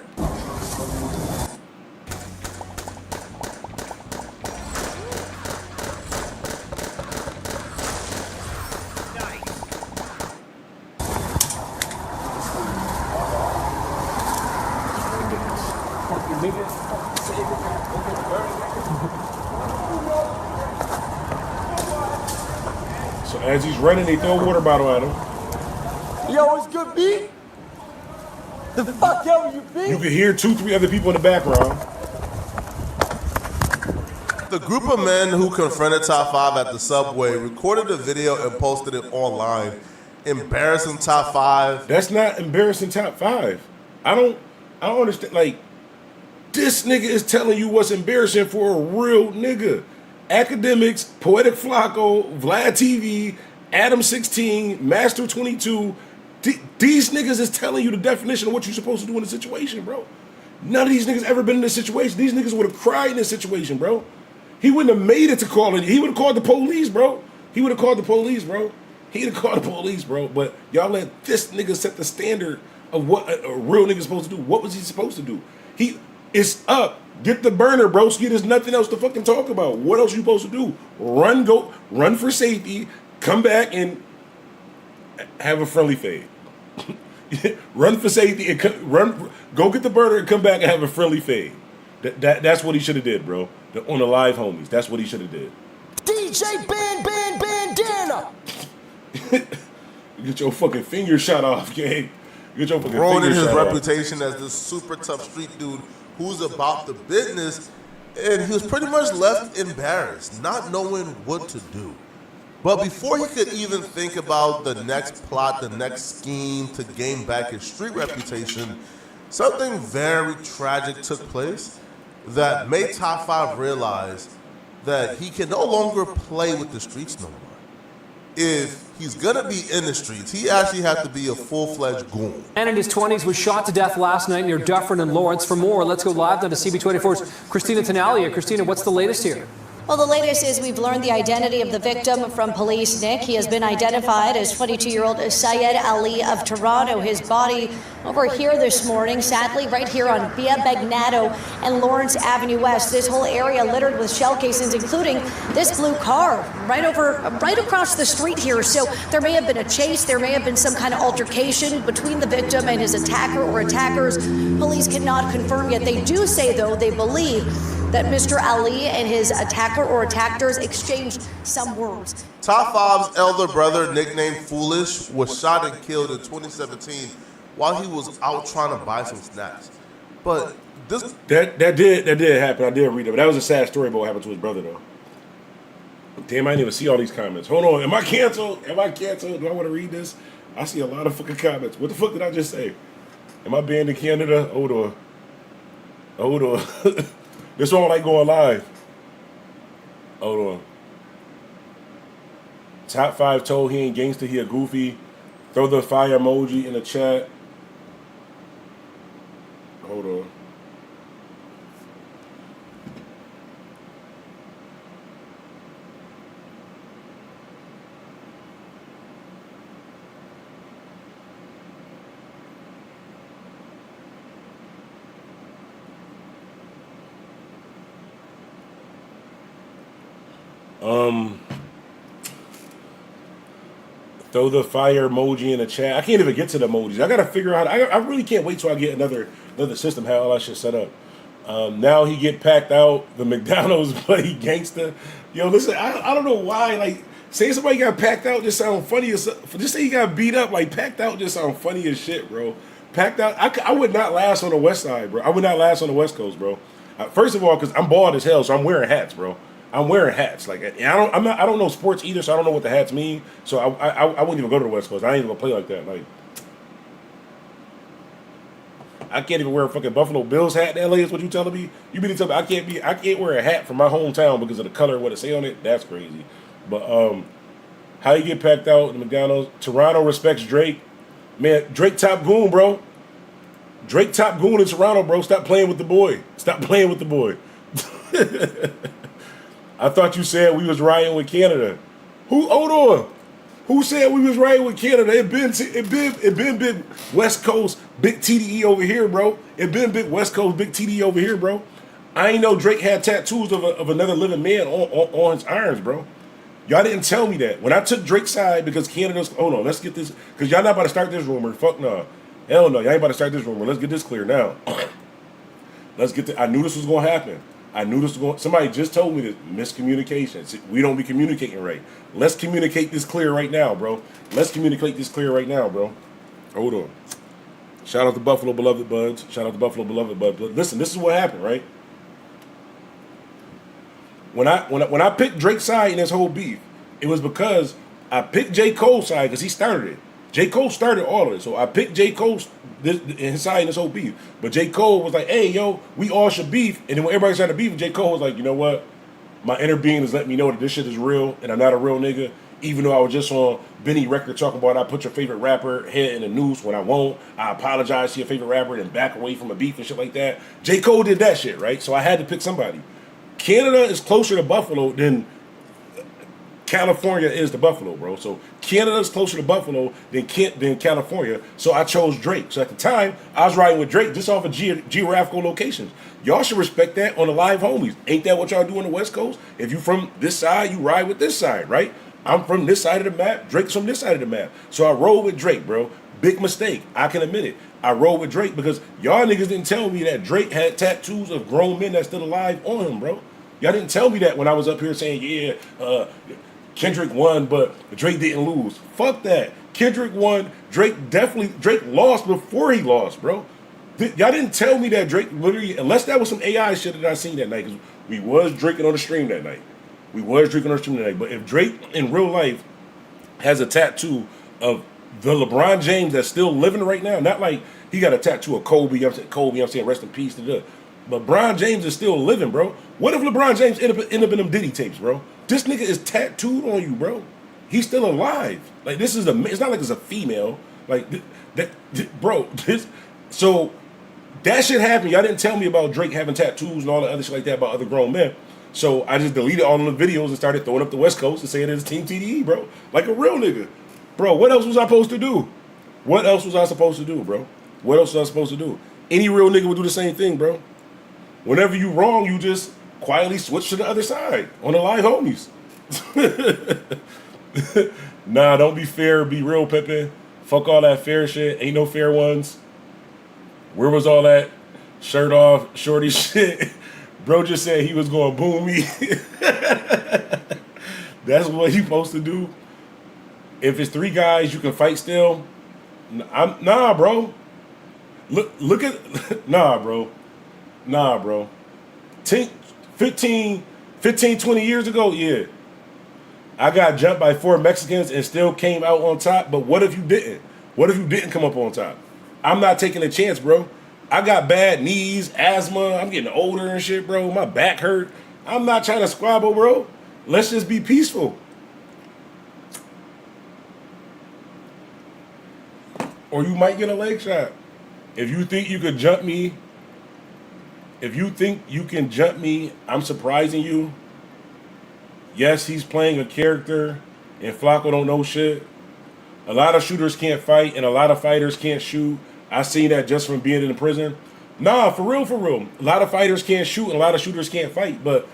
So as he's running, they throw a water bottle at him. Yo, it's good, B. The fuck ever you be? You can hear 2-3 other people in the background. The group of men who confronted Top 5 at the subway recorded the video and posted it online, embarrassing Top 5. That's not embarrassing Top 5. I don't understand. Like, this nigga is telling you what's embarrassing for a real nigga. Academics, Poetic Flacco, Vlad TV, Adam 16, Master 22. These niggas is telling you the definition of what you're supposed to do in a situation, bro. None of these niggas ever been in this situation. These niggas would have cried in this situation, bro. He wouldn't have made it to calling. He would have called the police, bro. He'd have called the police, bro. But y'all let this nigga set the standard of what a real nigga's supposed to do. What was he supposed to do? It's up. Get the burner, broski. There's nothing else to fucking talk about. What else you supposed to do? Run for safety, come back and have a friendly fade. Run for safety and run. Go get the burner and come back and have a friendly fade. That's what he should have did, bro. On the live homies, that's what he should have did. DJ Bandana. Get your fucking finger shot off, gang. Get your fucking ruining finger his shot reputation as this super tough street dude who's about the business, and he was pretty much left embarrassed, not knowing what to do. But before he could even think about the next plot, the next scheme to gain back his street reputation, something very tragic took place that made Top 5 realize that he can no longer play with the streets no more. If he's going to be in the streets, he actually has to be a full-fledged goon. And in his 20s was shot to death last night near Dufferin and Lawrence. For more, let's go live now to CB24's Christina Tenalia. Christina, what's the latest here? Well, the latest is we've learned the identity of the victim from police, Nick. He has been identified as 22-year-old Syed Ali of Toronto. His body over here this morning, sadly, right here on Via Bagnato and Lawrence Avenue West. This whole area littered with shell casings, including this blue car right across the street here. So there may have been a chase. There may have been some kind of altercation between the victim and his attacker or attackers. Police cannot confirm yet. They do say, though, they believe that Mr. Ali and his attacker or attackers exchanged some words. Top 5's elder brother, nicknamed Foolish, was shot and killed in 2017 while he was out trying to buy some snacks. But this that did happen. I did read it, but that was a sad story about what happened to his brother, though. Damn, I didn't even see all these comments. Hold on, am I canceled? Am I canceled? Do I want to read this? I see a lot of fucking comments. What the fuck did I just say? Am I banned in Canada? Hold on. This one like going live. Hold on. Top 5 told he ain't gangster, he a goofy. Throw the fire emoji in the chat. Hold on. Throw the fire emoji in the chat. I can't even get to the emojis. I gotta figure out. I really can't wait till I get another system. How all that shit set up. Now he get packed out. The McDonald's play gangster. Yo, listen. I don't know why. Like, say somebody got packed out just sound funny as. Just say he got beat up. Like, packed out just sound funny as shit, bro. Packed out. I would not last on the West Side, bro. I would not last on the West Coast, bro. First of all, because I'm bald as hell, so I'm wearing hats, bro. I'm wearing hats. Like, I don't know sports either, so I don't know what the hats mean. So I wouldn't even go to the West Coast. I ain't even gonna play like that. Like, I can't even wear a fucking Buffalo Bills hat in LA. Is what you telling me? You mean to tell me I can't wear a hat from my hometown because of the color of what it say on it? That's crazy. But how you get packed out in the McDonald's? Toronto respects Drake. Man, Drake top goon, bro. Drake top goon in Toronto, bro. Stop playing with the boy. Stop playing with the boy. I thought you said we was riding with Canada. Hold on. Who said we was riding with Canada? It been big West Coast, big TDE over here, bro. It been big West Coast, big TDE over here, bro. I ain't know Drake had tattoos of another living man on his irons, bro. Y'all didn't tell me that. When I took Drake's side because Canada's, hold on, let's get this, because y'all not about to start this rumor. Fuck no. Hell no, y'all ain't about to start this rumor. Let's get this clear now. I knew this was going to happen. Somebody just told me this. Miscommunication. We don't be communicating right. Let's communicate this clear right now, bro. Hold on. Shout out to Buffalo Beloved Buds. But listen, this is what happened, right? When I picked Drake's side in this whole beef, it was because I picked J. Cole's side because he started it. J. Cole started all of it. So I picked J. Cole's his side in this whole beef. But J. Cole was like, hey, yo, we all should beef. And then when everybody started beefing, J. Cole was like, you know what? My inner being is letting me know that this shit is real and I'm not a real nigga. Even though I was just on Benny record talking about I put your favorite rapper head in a noose when I won't. I apologize to your favorite rapper and back away from a beef and shit like that. J. Cole did that shit, right? So I had to pick somebody. Canada is closer to Buffalo than California is to Buffalo, bro. So Canada's closer to Buffalo than California. So I chose Drake. So at the time, I was riding with Drake just off of geographical locations. Y'all should respect that on the live homies. Ain't that what y'all do on the West Coast? If you from this side, you ride with this side, right? I'm from this side of the map. Drake's from this side of the map. So I roll with Drake, bro. big mistake. I can admit it. I rode with Drake because y'all niggas didn't tell me that Drake had tattoos of grown men that's still alive on him, bro. Y'all didn't tell me that when I was up here saying, yeah, Kendrick won, but Drake didn't lose. Fuck that. Kendrick won. Drake lost before he lost, bro. Y'all didn't tell me that Drake literally, unless that was some AI shit that I seen that night, because we was drinking on the stream that night. But if Drake in real life has a tattoo of the LeBron James that's still living right now, not like he got a tattoo of Kobe, I'm saying rest in peace to the. LeBron James is still living, bro. What if LeBron James end up in them Diddy tapes, bro? This nigga is tattooed on you, bro. He's still alive. Like this is it's not like it's a female. Like bro. So that shit happened. Y'all didn't tell me about Drake having tattoos and all the other shit like that about other grown men. So I just deleted all of the videos and started throwing up the West Coast and saying it's Team TDE, bro. Like a real nigga. Bro, what else was I supposed to do? What else was I supposed to do, bro? What else was I supposed to do? Any real nigga would do the same thing, bro. Whenever you wrong, you just quietly switch to the other side on the live homies. Nah, don't be fair. Be real, Pippin. Fuck all that fair shit. Ain't no fair ones. Where was all that shirt off, shorty shit? Bro just said he was going to boom me. That's what he supposed to do. If it's 3 guys, you can fight still. Nah, bro. Look at nah, bro. 15, 20 years ago, yeah. I got jumped by 4 Mexicans and still came out on top. But what if you didn't? What if you didn't come up on top? I'm not taking a chance, bro. I got bad knees, asthma. I'm getting older and shit, bro. My back hurt. I'm not trying to squabble, bro. Let's just be peaceful. Or you might get a leg shot. If you think you could jump me, I'm surprising you. Yes, he's playing a character, and Flacco don't know shit. A lot of shooters can't fight, and a lot of fighters can't shoot. I seen that just from being in the prison. Nah, for real. A lot of fighters can't shoot, and a lot of shooters can't fight. But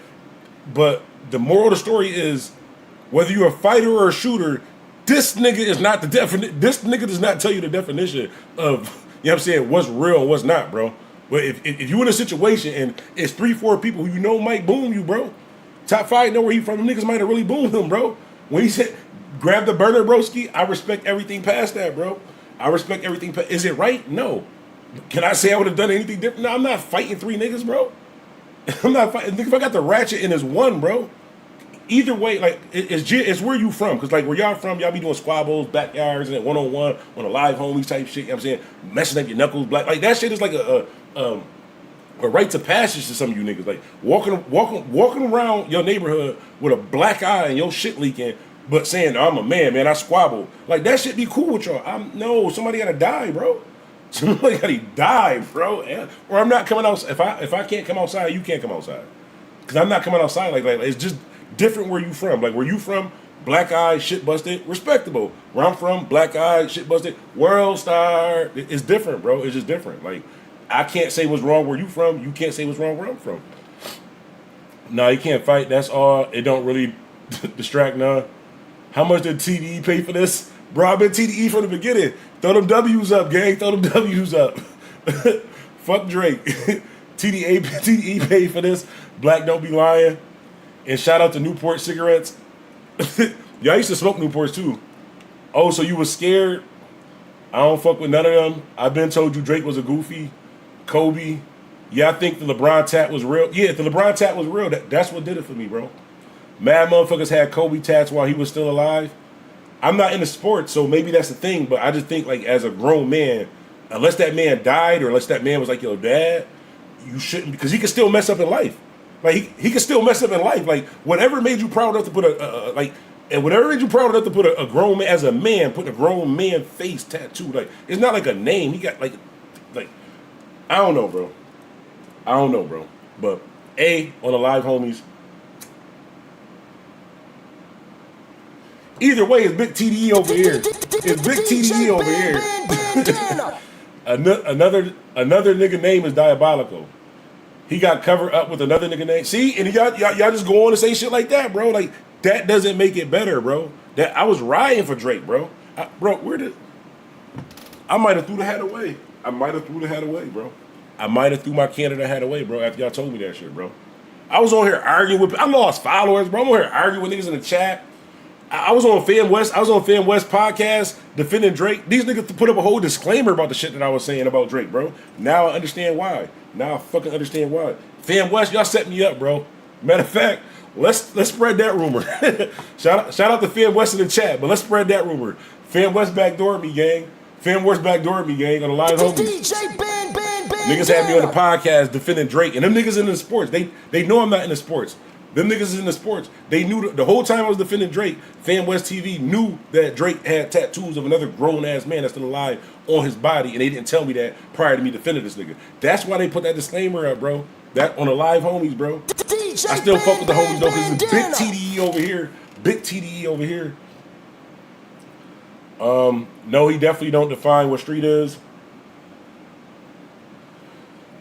the moral of the story is, whether you're a fighter or a shooter, this nigga is not the definition. This nigga does not tell you the definition of, you know what I'm saying, what's real and what's not, bro. But if you in a situation and it's 3-4 people who you know might boom you, bro. Top 5 know where he from. Them niggas might have really boomed him, bro. When he said, grab the burner, broski, I respect everything past that, bro. I respect everything. Is it right? No. Can I say I would have done anything different? No, I'm not fighting 3 niggas, bro. I'm not fighting. If I got the ratchet and it's 1, bro. Either way, like, it's where you from. Because, like, where y'all from, y'all be doing squabbles, backyards, and one-on-one, on a live homies type shit, you know what I'm saying? Messing up your knuckles black. Like, that shit is like a rite of passage to some of you niggas. Like, walking around your neighborhood with a black eye and your shit leaking, but saying, I'm a man, I squabble. Like, that shit be cool with y'all. No, somebody gotta die, bro. Somebody gotta die, bro. Or I'm not coming out. If I can't come outside, you can't come outside. Because I'm not coming outside like that. It's just different where you from. Like, where you from, black eye, shit busted, respectable. Where I'm from, black eye, shit busted, world star. It's different, bro. It's just different. Like, I can't say what's wrong where you from. You can't say what's wrong where I'm from. Nah, you can't fight. That's all. It don't really distract none. How much did TDE pay for this? Bro, I've been TDE from the beginning. Throw them W's up, gang. Throw them W's up. Fuck Drake. TDE paid for this. Black don't be lying. And shout out to Newport cigarettes. Y'all used to smoke Newports too. Oh, so you was scared? I don't fuck with none of them. I've been told you Drake was a goofy. Kobe. Yeah, I think the LeBron tat was real. Yeah, if the LeBron tat was real, that's what did it for me, bro. Mad motherfuckers had Kobe tats while he was still alive. I'm not into sports, so maybe that's the thing, but I just think, like, as a grown man, unless that man died or unless that man was like your dad, you shouldn't, because he can still mess up in life. Like, he can still mess up in life. Like, whatever made you proud enough to put a grown man, as a man, put a grown man face tattoo. Like, it's not like a name. He got, like, I don't know, bro. But, on the live homies, either way, it's Big TDE over here. It's Big TDE over here. Another nigga name is Diabolical. He got covered up with another nigga name. See, and y'all just go on and say shit like that, bro. Like, that doesn't make it better, bro. That I was riding for Drake, bro. I might have threw the hat away. I might have threw the hat away, bro. I might have threw my Canada hat away, bro, after y'all told me that shit, bro. I was on here arguing with, I lost followers, bro. I'm on here arguing with niggas in the chat. I was on Fan West podcast defending Drake. These niggas put up a whole disclaimer about the shit that I was saying about Drake, bro. Now I understand why. Now I fucking understand why. Fan West, y'all set me up, bro. Matter of fact, let's spread that rumor. shout out to Fan West in the chat, but let's spread that rumor. Fan West backdoored me, gang. Fan West backdoored me, gang, on the live homies. DJ Ben Niggas had me on the podcast defending Drake, and them niggas in the sports. They know I'm not in the sports. Them niggas is in the sports. They knew the whole time I was defending Drake. Fan West TV knew that Drake had tattoos of another grown ass man that's still alive on his body, and they didn't tell me that prior to me defending this nigga. That's why they put that disclaimer up, bro. That on the live homies, bro. I still fuck with the homies though, because it's big TDE over here. Big TDE over here. No, he definitely don't define what street is.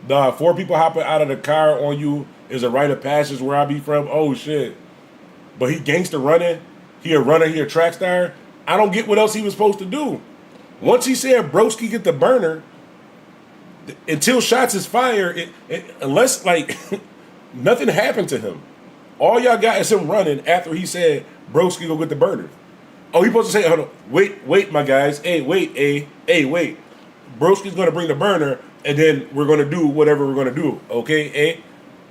4 people hopping out of the car on you is a rite of passage where I be from. Oh shit. But he gangster running. He a runner, he a track star. I don't get what else he was supposed to do. Once he said broski get the burner, until shots is fired, unless like nothing happened to him. All y'all got is him running after he said broski go get the burner. Oh, he supposed to say, hold on, wait, my guys. Hey, wait. Broski's gonna bring the burner, and then we're gonna do whatever we're gonna do. Okay,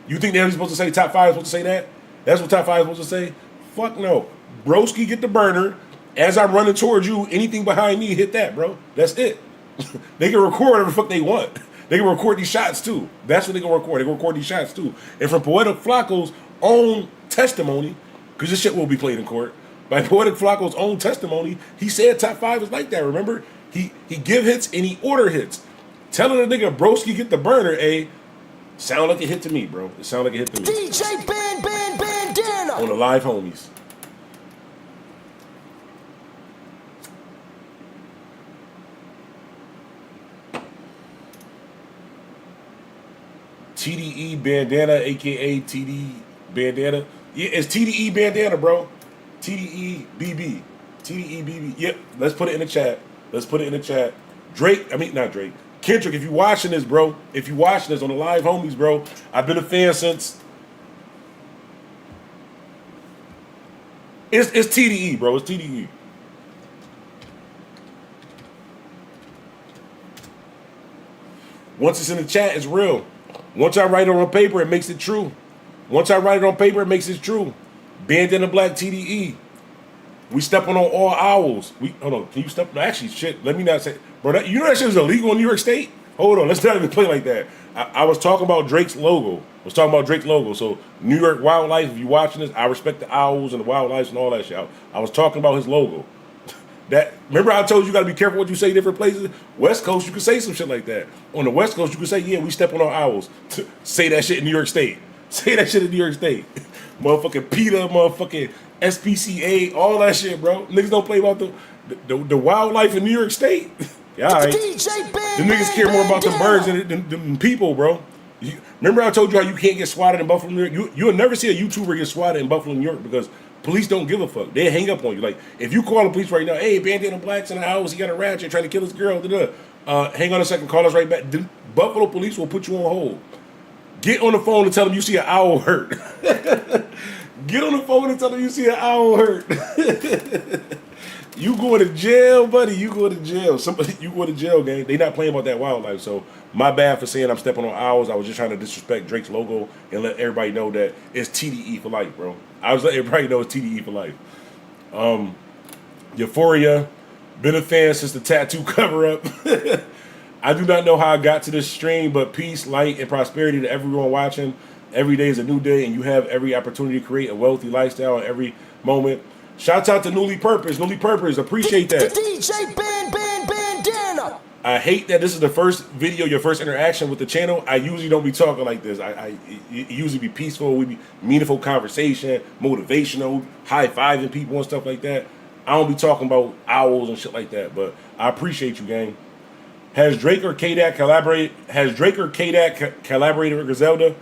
You think that he's supposed to say top 5 is supposed to say that? That's what top 5 is supposed to say? Fuck no. Broski get the burner. As I'm running towards you, anything behind me, hit that, bro. That's it. They can record whatever the fuck they want. They can record these shots too. That's what they can record. They can record these shots too. And from Poetic Flacco's own testimony, because this shit will be played in court, by Poetic Flacco's own testimony, he said top 5 is like that, remember? He give hits and he order hits. Telling a nigga broski get the burner, sound like a hit to me, bro. It sound like a hit to me. DJ Bandana On the live homies. TDE Bandana, aka TD Bandana. Yeah, it's TDE Bandana, bro. TDE BB. TDE BB. Yep, let's put it in the chat. Not Drake. Kendrick, if you watching this, bro, if you watching this on the live homies, bro, I've been a fan since. It's TDE, bro. It's TDE. Once it's in the chat, it's real. Once I write it on paper, it makes it true. Bandana Black TDE. We stepping on all owls. Hold on. Can you step? Actually, shit. Let me not say, bro. You know that shit was illegal in New York State. Hold on. Let's not even play like that. I was talking about Drake's logo. So New York wildlife. If you watching this, I respect the owls and the wildlife and all that shit. I was talking about his logo. Remember I told you got to be careful what you say in different places. West Coast, you can say some shit like that. On the West Coast, you can say, yeah, we step on our owls. Say that shit in New York State. Motherfucking PETA, motherfucking SPCA, all that shit, bro. Niggas don't play about the wildlife in New York State. Yeah, all right. The niggas care more about the birds than people, bro. Remember I told you how you can't get swatted in Buffalo, New York? You'll never see a YouTuber get swatted in Buffalo, New York because police don't give a fuck. They hang up on you. Like, if you call the police right now, hey, Bandana Black's in the house, he got a ratchet trying to kill his girl, hang on a second, call us right back. The Buffalo police will put you on hold. Get on the phone and tell them you see an owl hurt. Get on the phone and tell them you see an owl hurt. You going to jail, buddy. You going to jail. You going to jail, gang. They not playing about that wildlife. So my bad for saying I'm stepping on owls. I was just trying to disrespect Drake's logo and let everybody know that it's TDE for life, bro. I was letting everybody know it's TDE for life. Euphoria. Been a fan since the tattoo cover-up. I do not know how I got to this stream, but peace, light, and prosperity to everyone watching. Every day is a new day, and you have every opportunity to create a wealthy lifestyle in every moment. Shouts out to Newly Purpose. Appreciate that. DJ Bandana. I hate that this is the first video, your first interaction with the channel. I usually don't be talking like this. I usually be peaceful. We be meaningful conversation, motivational, high-fiving people and stuff like that. I don't be talking about owls and shit like that, but I appreciate you, gang. Has Drake or K-Dak collaborated with Griselda?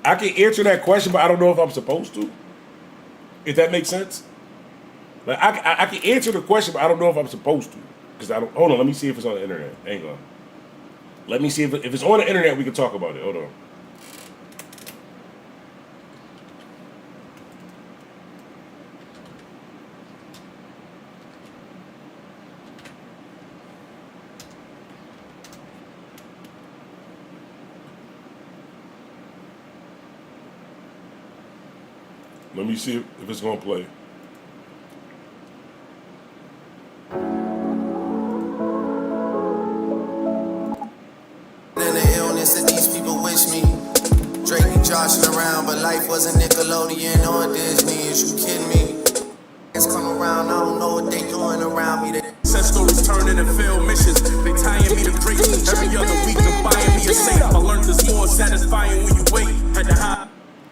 I can answer that question, but I don't know if I'm supposed to. If that makes sense. Like I can answer the question, but I don't know if I'm supposed to. Because I don't. Hold on, let me see if it's on the internet. Hang on. Let me see if it's on the internet. We can talk about it. Hold on. Let me see if it's gonna play. And the illness that these people wish me. Drake be joshing around, but life wasn't Nickelodeon or Disney. Is you kidding me? It's come around, I don't know what they doing around me. Set stories turning and failed missions. They tying me to grace every other week and buying me a safe. I learned this more satisfying when you wait. Had to hide.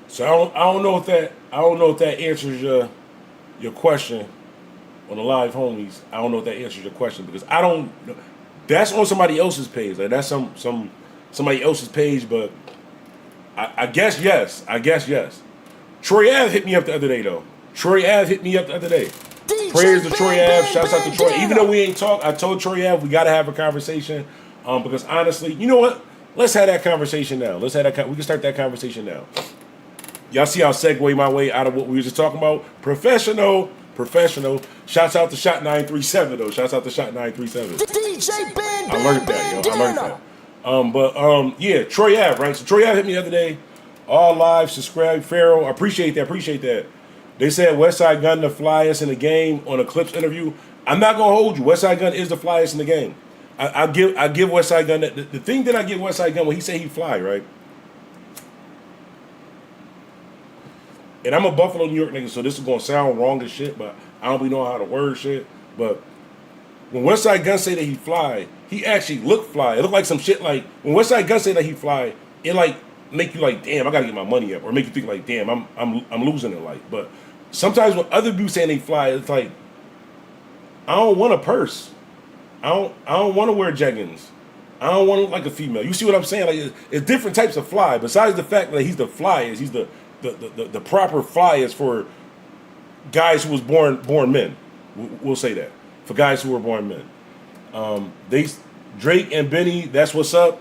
So I don't know if that answers your question on the live homies. I don't know if that answers your question because I don't. That's on somebody else's page. Like that's somebody else's page, but I guess yes. I guess yes. Troy Ave hit me up the other day though. Troy Ave hit me up the other day. Prayers to Troy Ave. Shouts out to Troy. Even though we ain't talk, I told Troy Ave we gotta have a conversation. Because honestly, you know what? Let's have that conversation now. We can start that conversation now. Y'all see how I segue my way out of what we were just talking about? Professional. Shouts out to Shot 937 though. Shouts out to Shot 937. DJ Ben. I learned that, yo. I learned that. Yeah, Troy Ave, right? So Troy Ave hit me the other day. All live, subscribe, Pharaoh. I appreciate that. They said Westside Gunn the flyest in the game on a Clips interview. I'm not gonna hold you. Westside Gunn is the flyest in the game. I give Westside Gunn the thing that I give Westside Gunn when he say he fly, right? And I'm a Buffalo, New York nigga, so this is gonna sound wrong as shit, but I don't be knowing how to word shit. But when Westside Gunn say that he fly, he actually look fly. It look like some shit like when Westside Gunn say that he fly, it like make you like, damn, I gotta get my money up, or make you think like, damn, I'm losing it. Like, but sometimes when other people saying they fly, it's like I don't want a purse. I don't want to wear jeggings. I don't want to look like a female. You see what I'm saying? Like it's different types of fly. Besides the fact that he's the flyest, he's the proper flyest for guys who was born men. We'll say that for guys who were born men. Drake and Benny, that's what's up.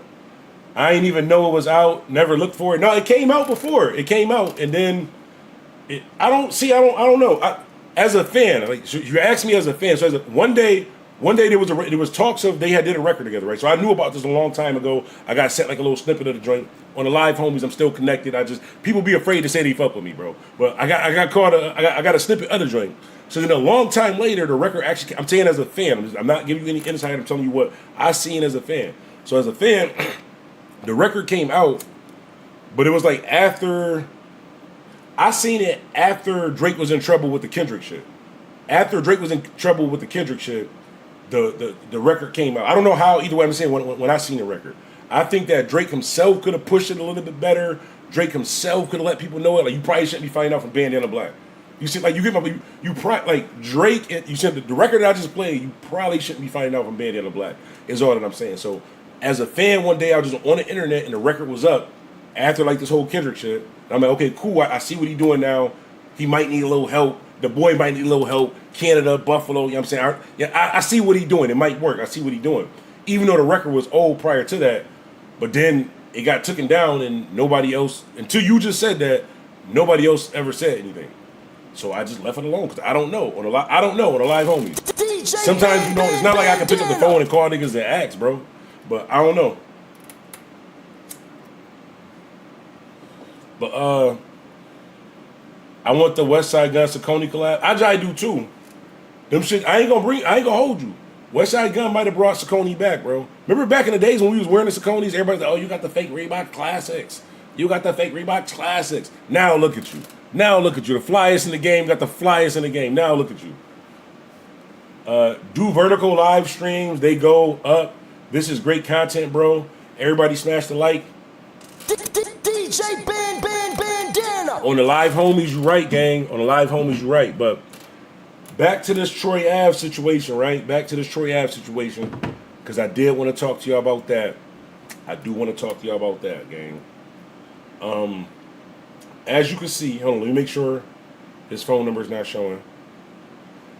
I ain't even know it was out. Never looked for it. No, it came out before. It came out, and then I don't know. As a fan, like so you asked me as a fan. So one day there was talks of they did a record together, right? So I knew about this a long time ago. I got sent like a little snippet of the joint on the live homies. I'm still connected. People be afraid to say they fuck with me, bro. But I got a snippet of the joint. So then a long time later, the record actually. I'm saying as a fan. I'm not giving you any insight. I'm telling you what I seen as a fan. So as a fan, the record came out, but it was like after. I seen it after Drake was in trouble with the Kendrick shit. After Drake was in trouble with the Kendrick shit, the record came out. I don't know how, either way I'm saying, when I seen the record. I think that Drake himself could have pushed it a little bit better. Drake himself could have let people know it. Like, you probably shouldn't be finding out from Bandana Black. You see, like, like, Drake, you said the record that I just played, you probably shouldn't be finding out from Bandana Black, is all that I'm saying. So, as a fan, one day I was just on the internet and the record was up after, like, this whole Kendrick shit. And I'm like, okay, cool, I see what he's doing now. He might need a little help. The boy might need a little help. Canada, Buffalo, you know what I'm saying? I see what he's doing. It might work. I see what he's doing. Even though the record was old prior to that, but then it got taken down and nobody else, until you just said that, nobody else ever said anything. So I just left it alone because I don't know. I don't know on the live homies. Sometimes, you know, it's not like I can pick up the phone and call niggas and ask, bro. But I don't know. But I want the Westside Gunn Saucony collab. I do too. Them shit, I ain't gonna hold you. Westside Gunn might have brought Saucony back, bro. Remember back in the days when we was wearing the Sauconys, everybody's like, oh, you got the fake Reebok Classics. You got the fake Reebok Classics. Now look at you. The flyest in the game, got the flyest in the game. Now look at you. Do vertical live streams. They go up. This is great content, bro. Everybody smash the like. DJ Bandana. On the live homies, you right, gang. On the live homies, you right. But back to this Troy Ave situation, right? Because I did want to talk to y'all about that. I do want to talk to y'all about that, gang. As you can see, hold on, let me make sure His phone number is not showing.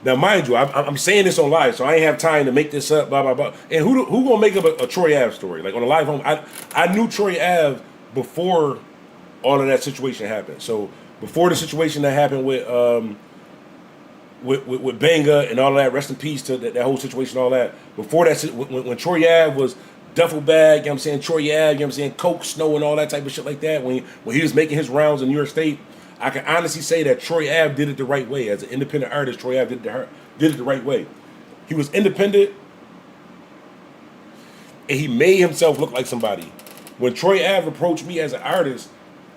Now, mind you, I'm saying this on live, so I ain't have time to make this up, blah, blah, blah. And who gonna make up a Troy Ave story? Like, on a live home, I knew Troy Ave before all of that situation happened. So, before the situation that happened with Banga and all of that, rest in peace to that whole situation, all that. Before that, when Troy Ave was duffel bag, you know what I'm saying, Troy Ave, you know what I'm saying, coke, snow, and all that type of shit like that, when he was making his rounds in New York State, I can honestly say that Troy Ave did it the right way. As an independent artist, Troy Ave did it the right way. He was independent, and he made himself look like somebody. When Troy Ave approached me as an artist,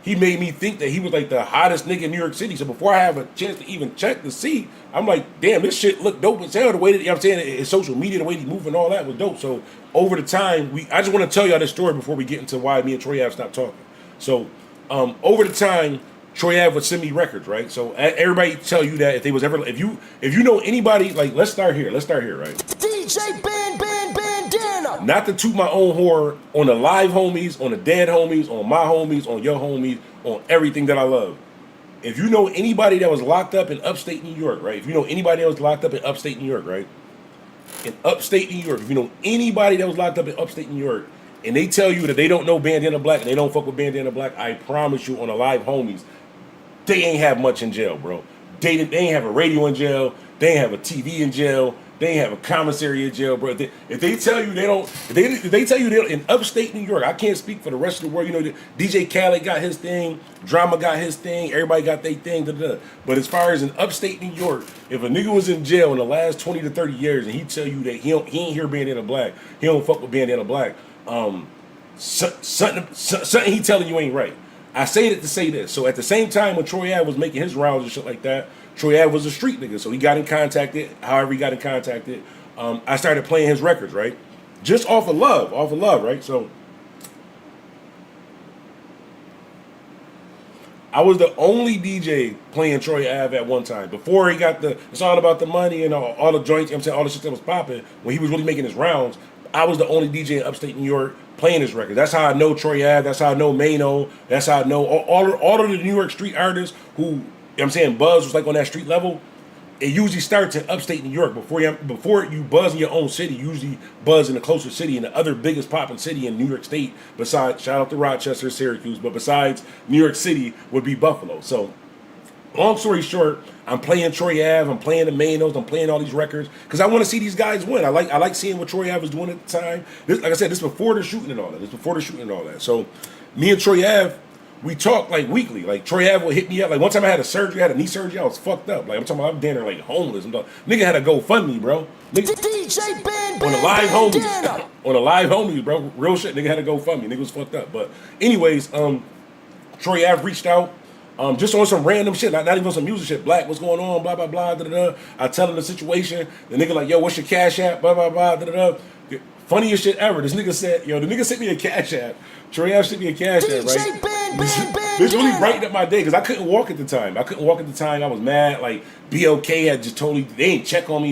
he made me think that he was like the hottest nigga in New York City. So before I have a chance to even check to see, I'm like, damn, this shit look dope as hell. The way that, you know what I'm saying, his social media, the way he's moving, all that was dope. So over the time, I just want to tell y'all this story before we get into why me and Troy Ave stopped talking. So over the time, Troy Ave would send me records, right? So everybody tell you that if you know anybody, like, let's start here, right? DJ Bandana. Not to toot my own horn on the live homies, on the dead homies, on my homies, on your homies, on everything that I love. If you know anybody that was locked up in upstate New York, right? If you know anybody that was locked up in upstate New York, right? In upstate New York, if you know anybody that was locked up in upstate New York, and they tell you that they don't know Bandana Black and they don't fuck with Bandana Black, I promise you, on the live homies, they ain't have much in jail, bro. They ain't have a radio in jail. They ain't have a TV in jail. They ain't have a commissary in jail, bro. If they tell you they don't, if they tell you they're in upstate New York, I can't speak for the rest of the world. You know, DJ Khaled got his thing, Drama got his thing, everybody got their thing. But as far as in upstate New York, if a nigga was in jail in the last 20 to 30 years and he tell you that he ain't hear Bandana Black, he don't fuck with Bandana Black, something he telling you ain't right. I say it to say this. So at the same time when Troy Ave was making his rounds and shit like that, Troy Ave was a street nigga. So he got in contacted. However he got in contacted, I started playing his records, right? Just off of love, right? So I was the only DJ playing Troy Ave at one time. Before he got it's all about the money and all the joints, you know what I'm saying, all the shit that was popping, when he was really making his rounds, I was the only DJ in upstate New York playing his records. That's how I know Troy Ave. That's how I know Mano. That's how I know all of the New York street artists who, you know what I'm saying, buzz was like on that street level. It usually starts in upstate New York. Before you buzz in your own city, you usually buzz in the closest city, and the other biggest popping city in New York State, besides, shout out to Rochester, Syracuse, but besides New York City would be Buffalo. So long story short, I'm playing Troy Ave, I'm playing the Manos, I'm playing all these records because I want to see these guys win. I like seeing what Troy Ave was doing at the time. Like I said, this before the shooting and all that. So me and Troy Ave, we talk like weekly. Like Troy Ave would hit me up. Like one time I had a knee surgery, I was fucked up. Like I'm talking about, I'm down there like homeless. Nigga had to GoFundMe, bro. DJ Bandana. On the live homies, bro. Real shit. Nigga had to GoFundMe. Nigga was fucked up. But anyways, Troy Ave reached out. Just on some random shit, not even on some music shit. Black, what's going on? Blah, blah, blah, da-da-da. I tell him the situation. The nigga like, yo, what's your cash app? Blah, blah, blah, da-da-da. The funniest shit ever. This nigga said, the nigga sent me a cash app. Troy Ave sent me a cash app, right? This really brightened up my day because I couldn't walk at the time. I was mad. Like, BOK had just totally, they ain't check on me.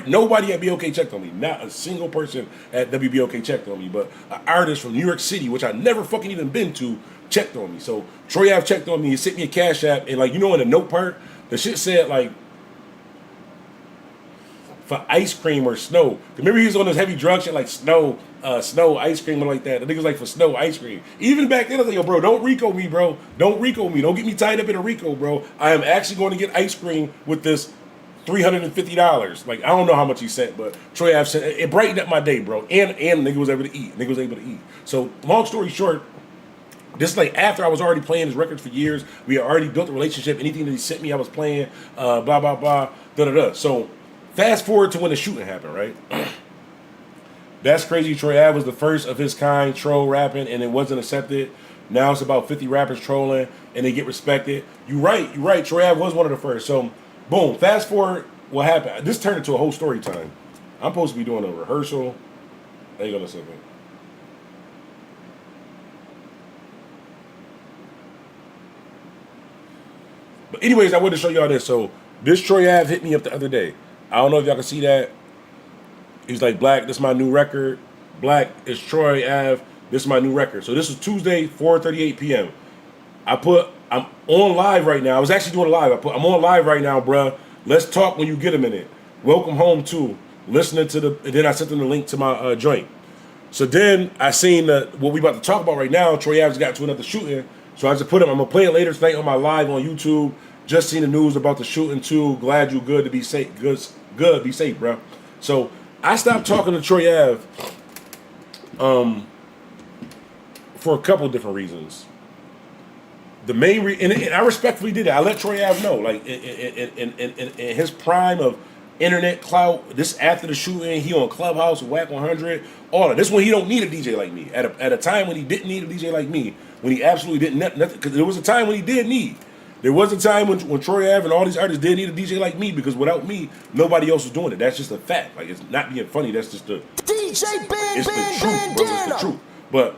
Nobody at BOK checked on me. Not a single person at WBOK checked on me. But an artist from New York City, which I never fucking even been to, checked on me. So Troy Ave checked on me. He sent me a cash app, and like, in the note part, the shit said like for ice cream or snow. Remember he was on this heavy drug shit like snow ice cream or like that. The niggas like for snow ice cream. Even back then I was like, yo, bro, don't Rico me, bro. Don't Rico me. Don't get me tied up in a Rico, bro. I am actually going to get ice cream with this $350. Like, I don't know how much he sent, but Troy Ave said it brightened up my day, bro. And nigga was able to eat. So long story short, this is like after I was already playing his records for years. We had already built a relationship. Anything that he sent me, I was playing. Blah, blah, blah, da-da-da. So fast forward to when the shooting happened, right? That's crazy. Troy Ave was the first of his kind troll rapping, and it wasn't accepted. Now it's about 50 rappers trolling, and they get respected. You're right. Troy Ave was one of the first. So, boom, fast forward, what happened? This turned into a whole story time. I'm supposed to be doing a rehearsal. Hang on a second. But anyways, I wanted to show y'all this. So this Troy Ave hit me up the other day. I don't know if y'all can see that. He's like, Black, this is my new record. Black, it's Troy Ave. This is my new record. So this is Tuesday, 4:38 p.m. I put I'm on live right now. I was actually doing a live. I'm on live right now, bruh. Let's talk when you get a minute. Welcome home too. Listening to the, and then I sent them the link to my joint. So then I seen what we about to talk about right now. Troy Ave's got to another shooting. So I just put him. I'm gonna play it later tonight on my live on YouTube. Just seen the news about the shooting too. Glad you good to be safe. Good, be safe, bro. So I stopped talking to Troy Ave for a couple of different reasons. The main and I respectfully did it. I let Troy Ave know, like in his prime of internet clout. This after the shooting, he on Clubhouse, Whack 100, all of this when he don't need a DJ like me. At a time when he didn't need a DJ like me, when he absolutely didn't nothing. Because there was a time when he did need. There was a time when Troy Ave and all these artists did need a DJ like me, because without me, nobody else was doing it. That's just a fact. Like, it's not being funny. That's just the DJ Ben it's the truth, bro. It's the truth. But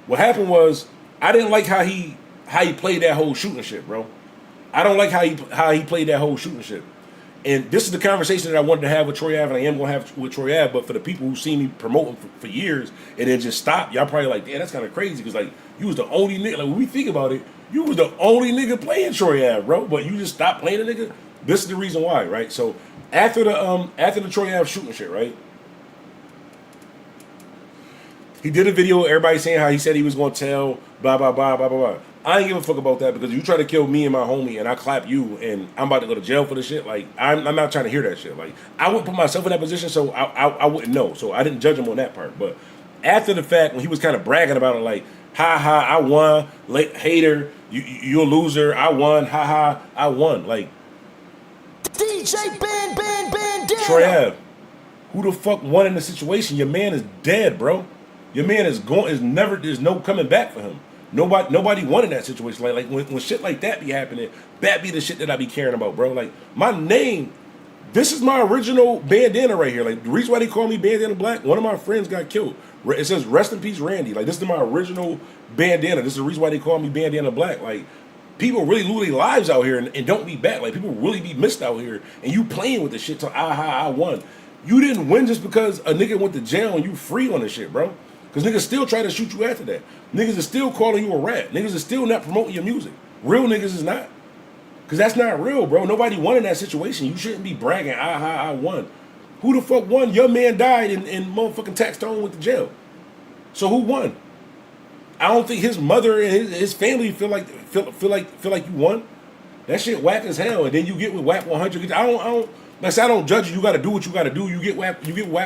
what happened was, I didn't like how he played that whole shooting shit, bro. I don't like how he played that whole shooting shit. And this is the conversation that I wanted to have with Troy Ave, and I am going to have with Troy Ave. But for the people who see me promoting for years and then just stop, y'all probably like, damn, that's kind of crazy, because like, you was the only nigga. Like, when we think about it, you was the only nigga playing Troy Ave, bro. But you just stopped playing the nigga. This is the reason why, right? So after the Troy Ave shooting shit, right? He did a video, everybody saying how he said he was going to tell, blah, blah, blah, blah, blah, blah. I ain't give a fuck about that, because you try to kill me and my homie and I clap you and I'm about to go to jail for this shit. Like, I'm not trying to hear that shit. Like, I wouldn't put myself in that position, so I wouldn't know. So I didn't judge him on that part. But after the fact, when he was kind of bragging about it, like, ha ha, I won, hater, you're a loser, I won, ha ha, I won. Like, DJ Ben Troy Ave, who the fuck won in the situation? Your man is dead, bro. Your man is gone. There's no coming back for him. Nobody won in that situation. Like when shit like that be happening, that be the shit that I be caring about, bro. Like, my name, this is my original bandana right here. Like, the reason why they call me Bandana Black, one of my friends got killed. It says rest in peace, Randy. Like, this is my original bandana. This is the reason why they call me Bandana Black. Like, people really lose their lives out here and don't be back. Like, people really be missed out here, and you playing with the shit till I won. You didn't win just because a nigga went to jail and you free on this shit, bro. Because niggas still try to shoot you after that. Niggas are still calling you a rat. Niggas are still not promoting your music. Real niggas is not. Because that's not real, bro. Nobody won in that situation. You shouldn't be bragging, I won. Who the fuck won? Your man died and motherfucking Taxstone went to jail. So who won? I don't think his mother and his family feel like you won. That shit whack as hell. And then you get with Whack 100. I don't judge you. You got to do what you got to do. You get Whack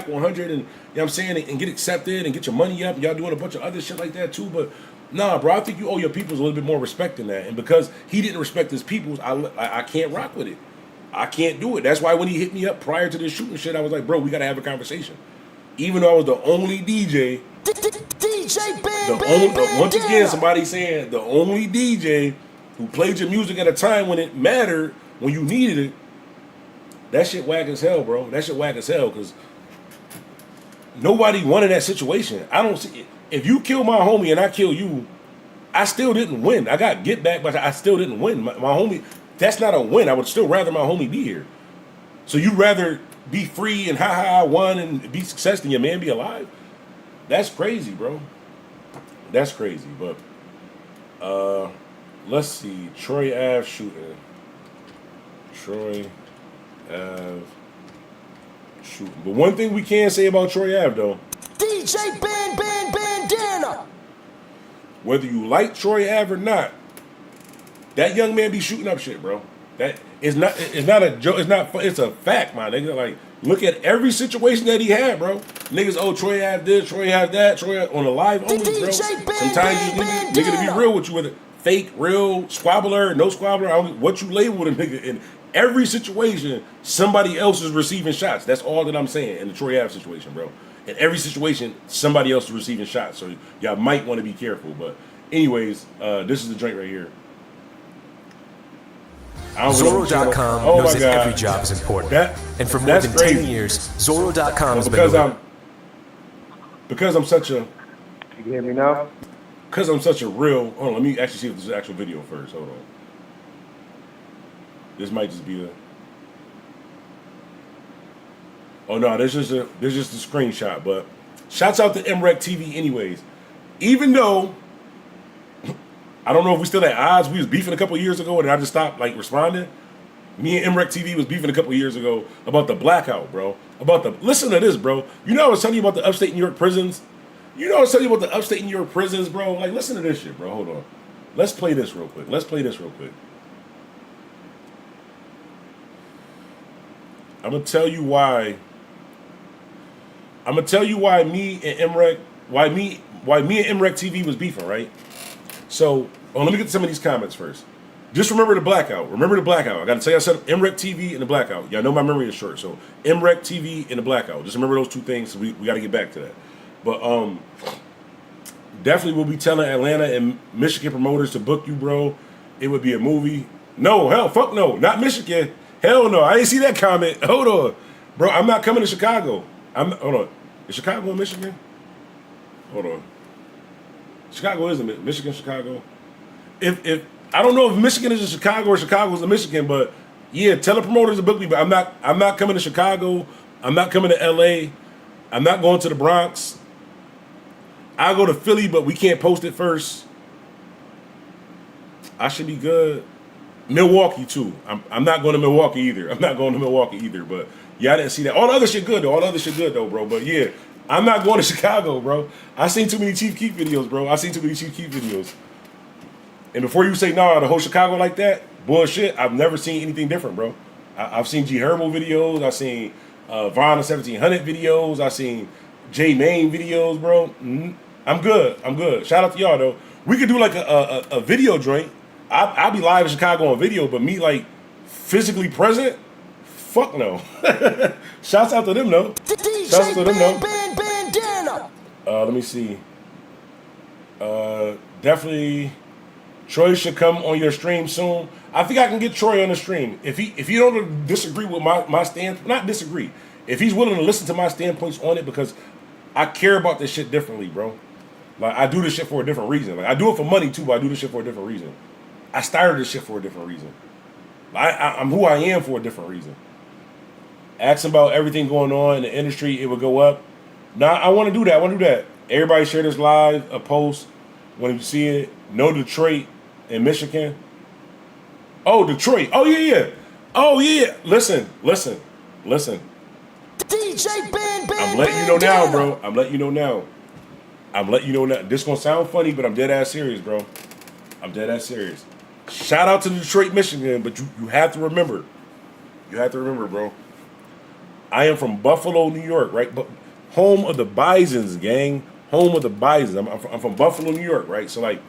100, and you know what I'm saying, and get accepted and get your money up. And y'all doing a bunch of other shit like that too. But nah, bro, I think you owe your peoples a little bit more respect than that. And because he didn't respect his peoples, I can't rock with it. I can't do it. That's why when he hit me up prior to this shooting shit, I was like, bro, we got to have a conversation. Even though I was the only DJ. Once again, somebody saying the only DJ who played your music at a time when it mattered, when you needed it. That shit whack as hell, bro. That shit whack as hell, because nobody won in that situation. I don't see it. If you kill my homie and I kill you, I still didn't win. I got get back, but I still didn't win. My homie, that's not a win. I would still rather my homie be here. So you'd rather be free and I won and be success than your man be alive? That's crazy, bro. That's crazy. But let's see. Troy Ave shooting. Troy Ave shooting. But one thing we can say about Troy Ave, though, DJ Bandana. Whether you like Troy Ave or not, that young man be shooting up shit, bro. That is not. It's not a joke. It's not. It's a fact, my nigga. Like, look at every situation that he had, bro. Niggas, oh, Troy Ave this, Troy Ave that, Troy Ave on the live only, bro. Sometimes you nigga to be real with you, with it. Fake, real, squabbler, no squabbler. What you label with a nigga in every situation, somebody else is receiving shots. That's all that I'm saying in the Troy Ave situation, bro. In every situation, somebody else is receiving shots. So y'all might want to be careful. But anyways, this is the joint right here. Zorro.com knows that every job is important. And for more than 10 years, Zorro.com has been because I'm such a... You can hear me now? Because I'm such a real... Hold on, let me actually see if this is an actual video first. Hold on. This might just be a... Oh, no, there's just a screenshot. But shouts out to MREC TV anyways. Even though I don't know if we still at odds. We was beefing a couple years ago, and I just stopped like responding. Me and MREC TV was beefing a couple years ago about the blackout, bro. Listen to this, bro. You know I was telling you about the upstate New York prisons? You know I was telling you about the upstate New York prisons, bro? Like, listen to this shit, bro. Hold on. Let's play this real quick. I'm gonna tell you why me and MREC TV was beefing, right? So, let me get to some of these comments first. Just remember the blackout. I gotta tell you, I set up MREC TV and the blackout. Y'all know my memory is short, so MREC TV and the blackout. Just remember those two things. So we gotta get back to that. But definitely we'll be telling Atlanta and Michigan promoters to book you, bro. It would be a movie. No, hell, fuck no, not Michigan. Hell no, I didn't see that comment. Hold on, bro. I'm not coming to Chicago. Hold on. Is Chicago in Michigan? Hold on. Chicago isn't it? Michigan, Chicago. If I don't know if Michigan is in Chicago or Chicago is in Michigan, but yeah, tell the promoters to book me. But I'm not coming to Chicago. I'm not coming to LA. I'm not going to the Bronx. I'll go to Philly, but we can't post it first. I should be good. Milwaukee too. I'm not going to Milwaukee either. But yeah, I didn't see that. All the other shit good though. Bro. But yeah, I'm not going to Chicago, bro. I seen too many Chief Keef videos, bro. And before you say nah, the whole Chicago like that, bullshit. I've never seen anything different, bro. I've seen G Herbo videos. I've seen Vaughn 1700 videos. I've seen J Main videos, bro. I'm good. Shout out to y'all though. We could do like a video joint. I'll be live in Chicago on video, but me like physically present, fuck no. Shouts out to them though. Let me see. Definitely, Troy should come on your stream soon. I think I can get Troy on the stream. If you don't disagree with my stand, not disagree. If he's willing to listen to my standpoints on it, because I care about this shit differently, bro. Like I do this shit for a different reason. Like I do it for money too, but I do this shit for a different reason. I started this shit for a different reason. I'm who I am for a different reason. Ask about everything going on in the industry, it would go up. Now I want to do that. Everybody share this live, a post when you see it. No Detroit in Michigan. Oh, Detroit. Oh yeah. Listen. DJ Ben. I'm letting you know now, bro. I'm letting you know now. This gonna sound funny, but I'm dead ass serious, bro. Shout out to Detroit, Michigan, but you have to remember. Bro. I am from Buffalo, New York, right? But home of the Bisons, gang. I'm from Buffalo, New York, right? So like,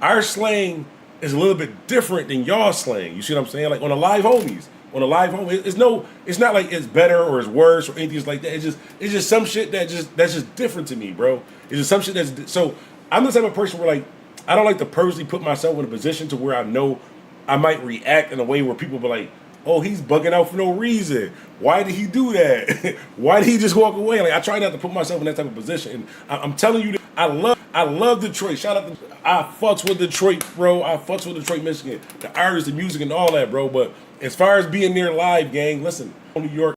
our slang is a little bit different than y'all slang. You see what I'm saying? Like on the live homies. It's not like it's better or it's worse or anything like that. It's just some shit that's just different to me, bro. It's just some shit so I'm the type of person where like I don't like to purposely put myself in a position to where I know I might react in a way where people be like, oh, he's bugging out for no reason. Why did he do that? Why did he just walk away? Like I try not to put myself in that type of position. And I'm telling you that I love Detroit. Shout out to I fucks with Detroit, bro. I fucks with Detroit, Michigan. The artists, the music, and all that, bro. But as far as being there live, gang, listen, New York,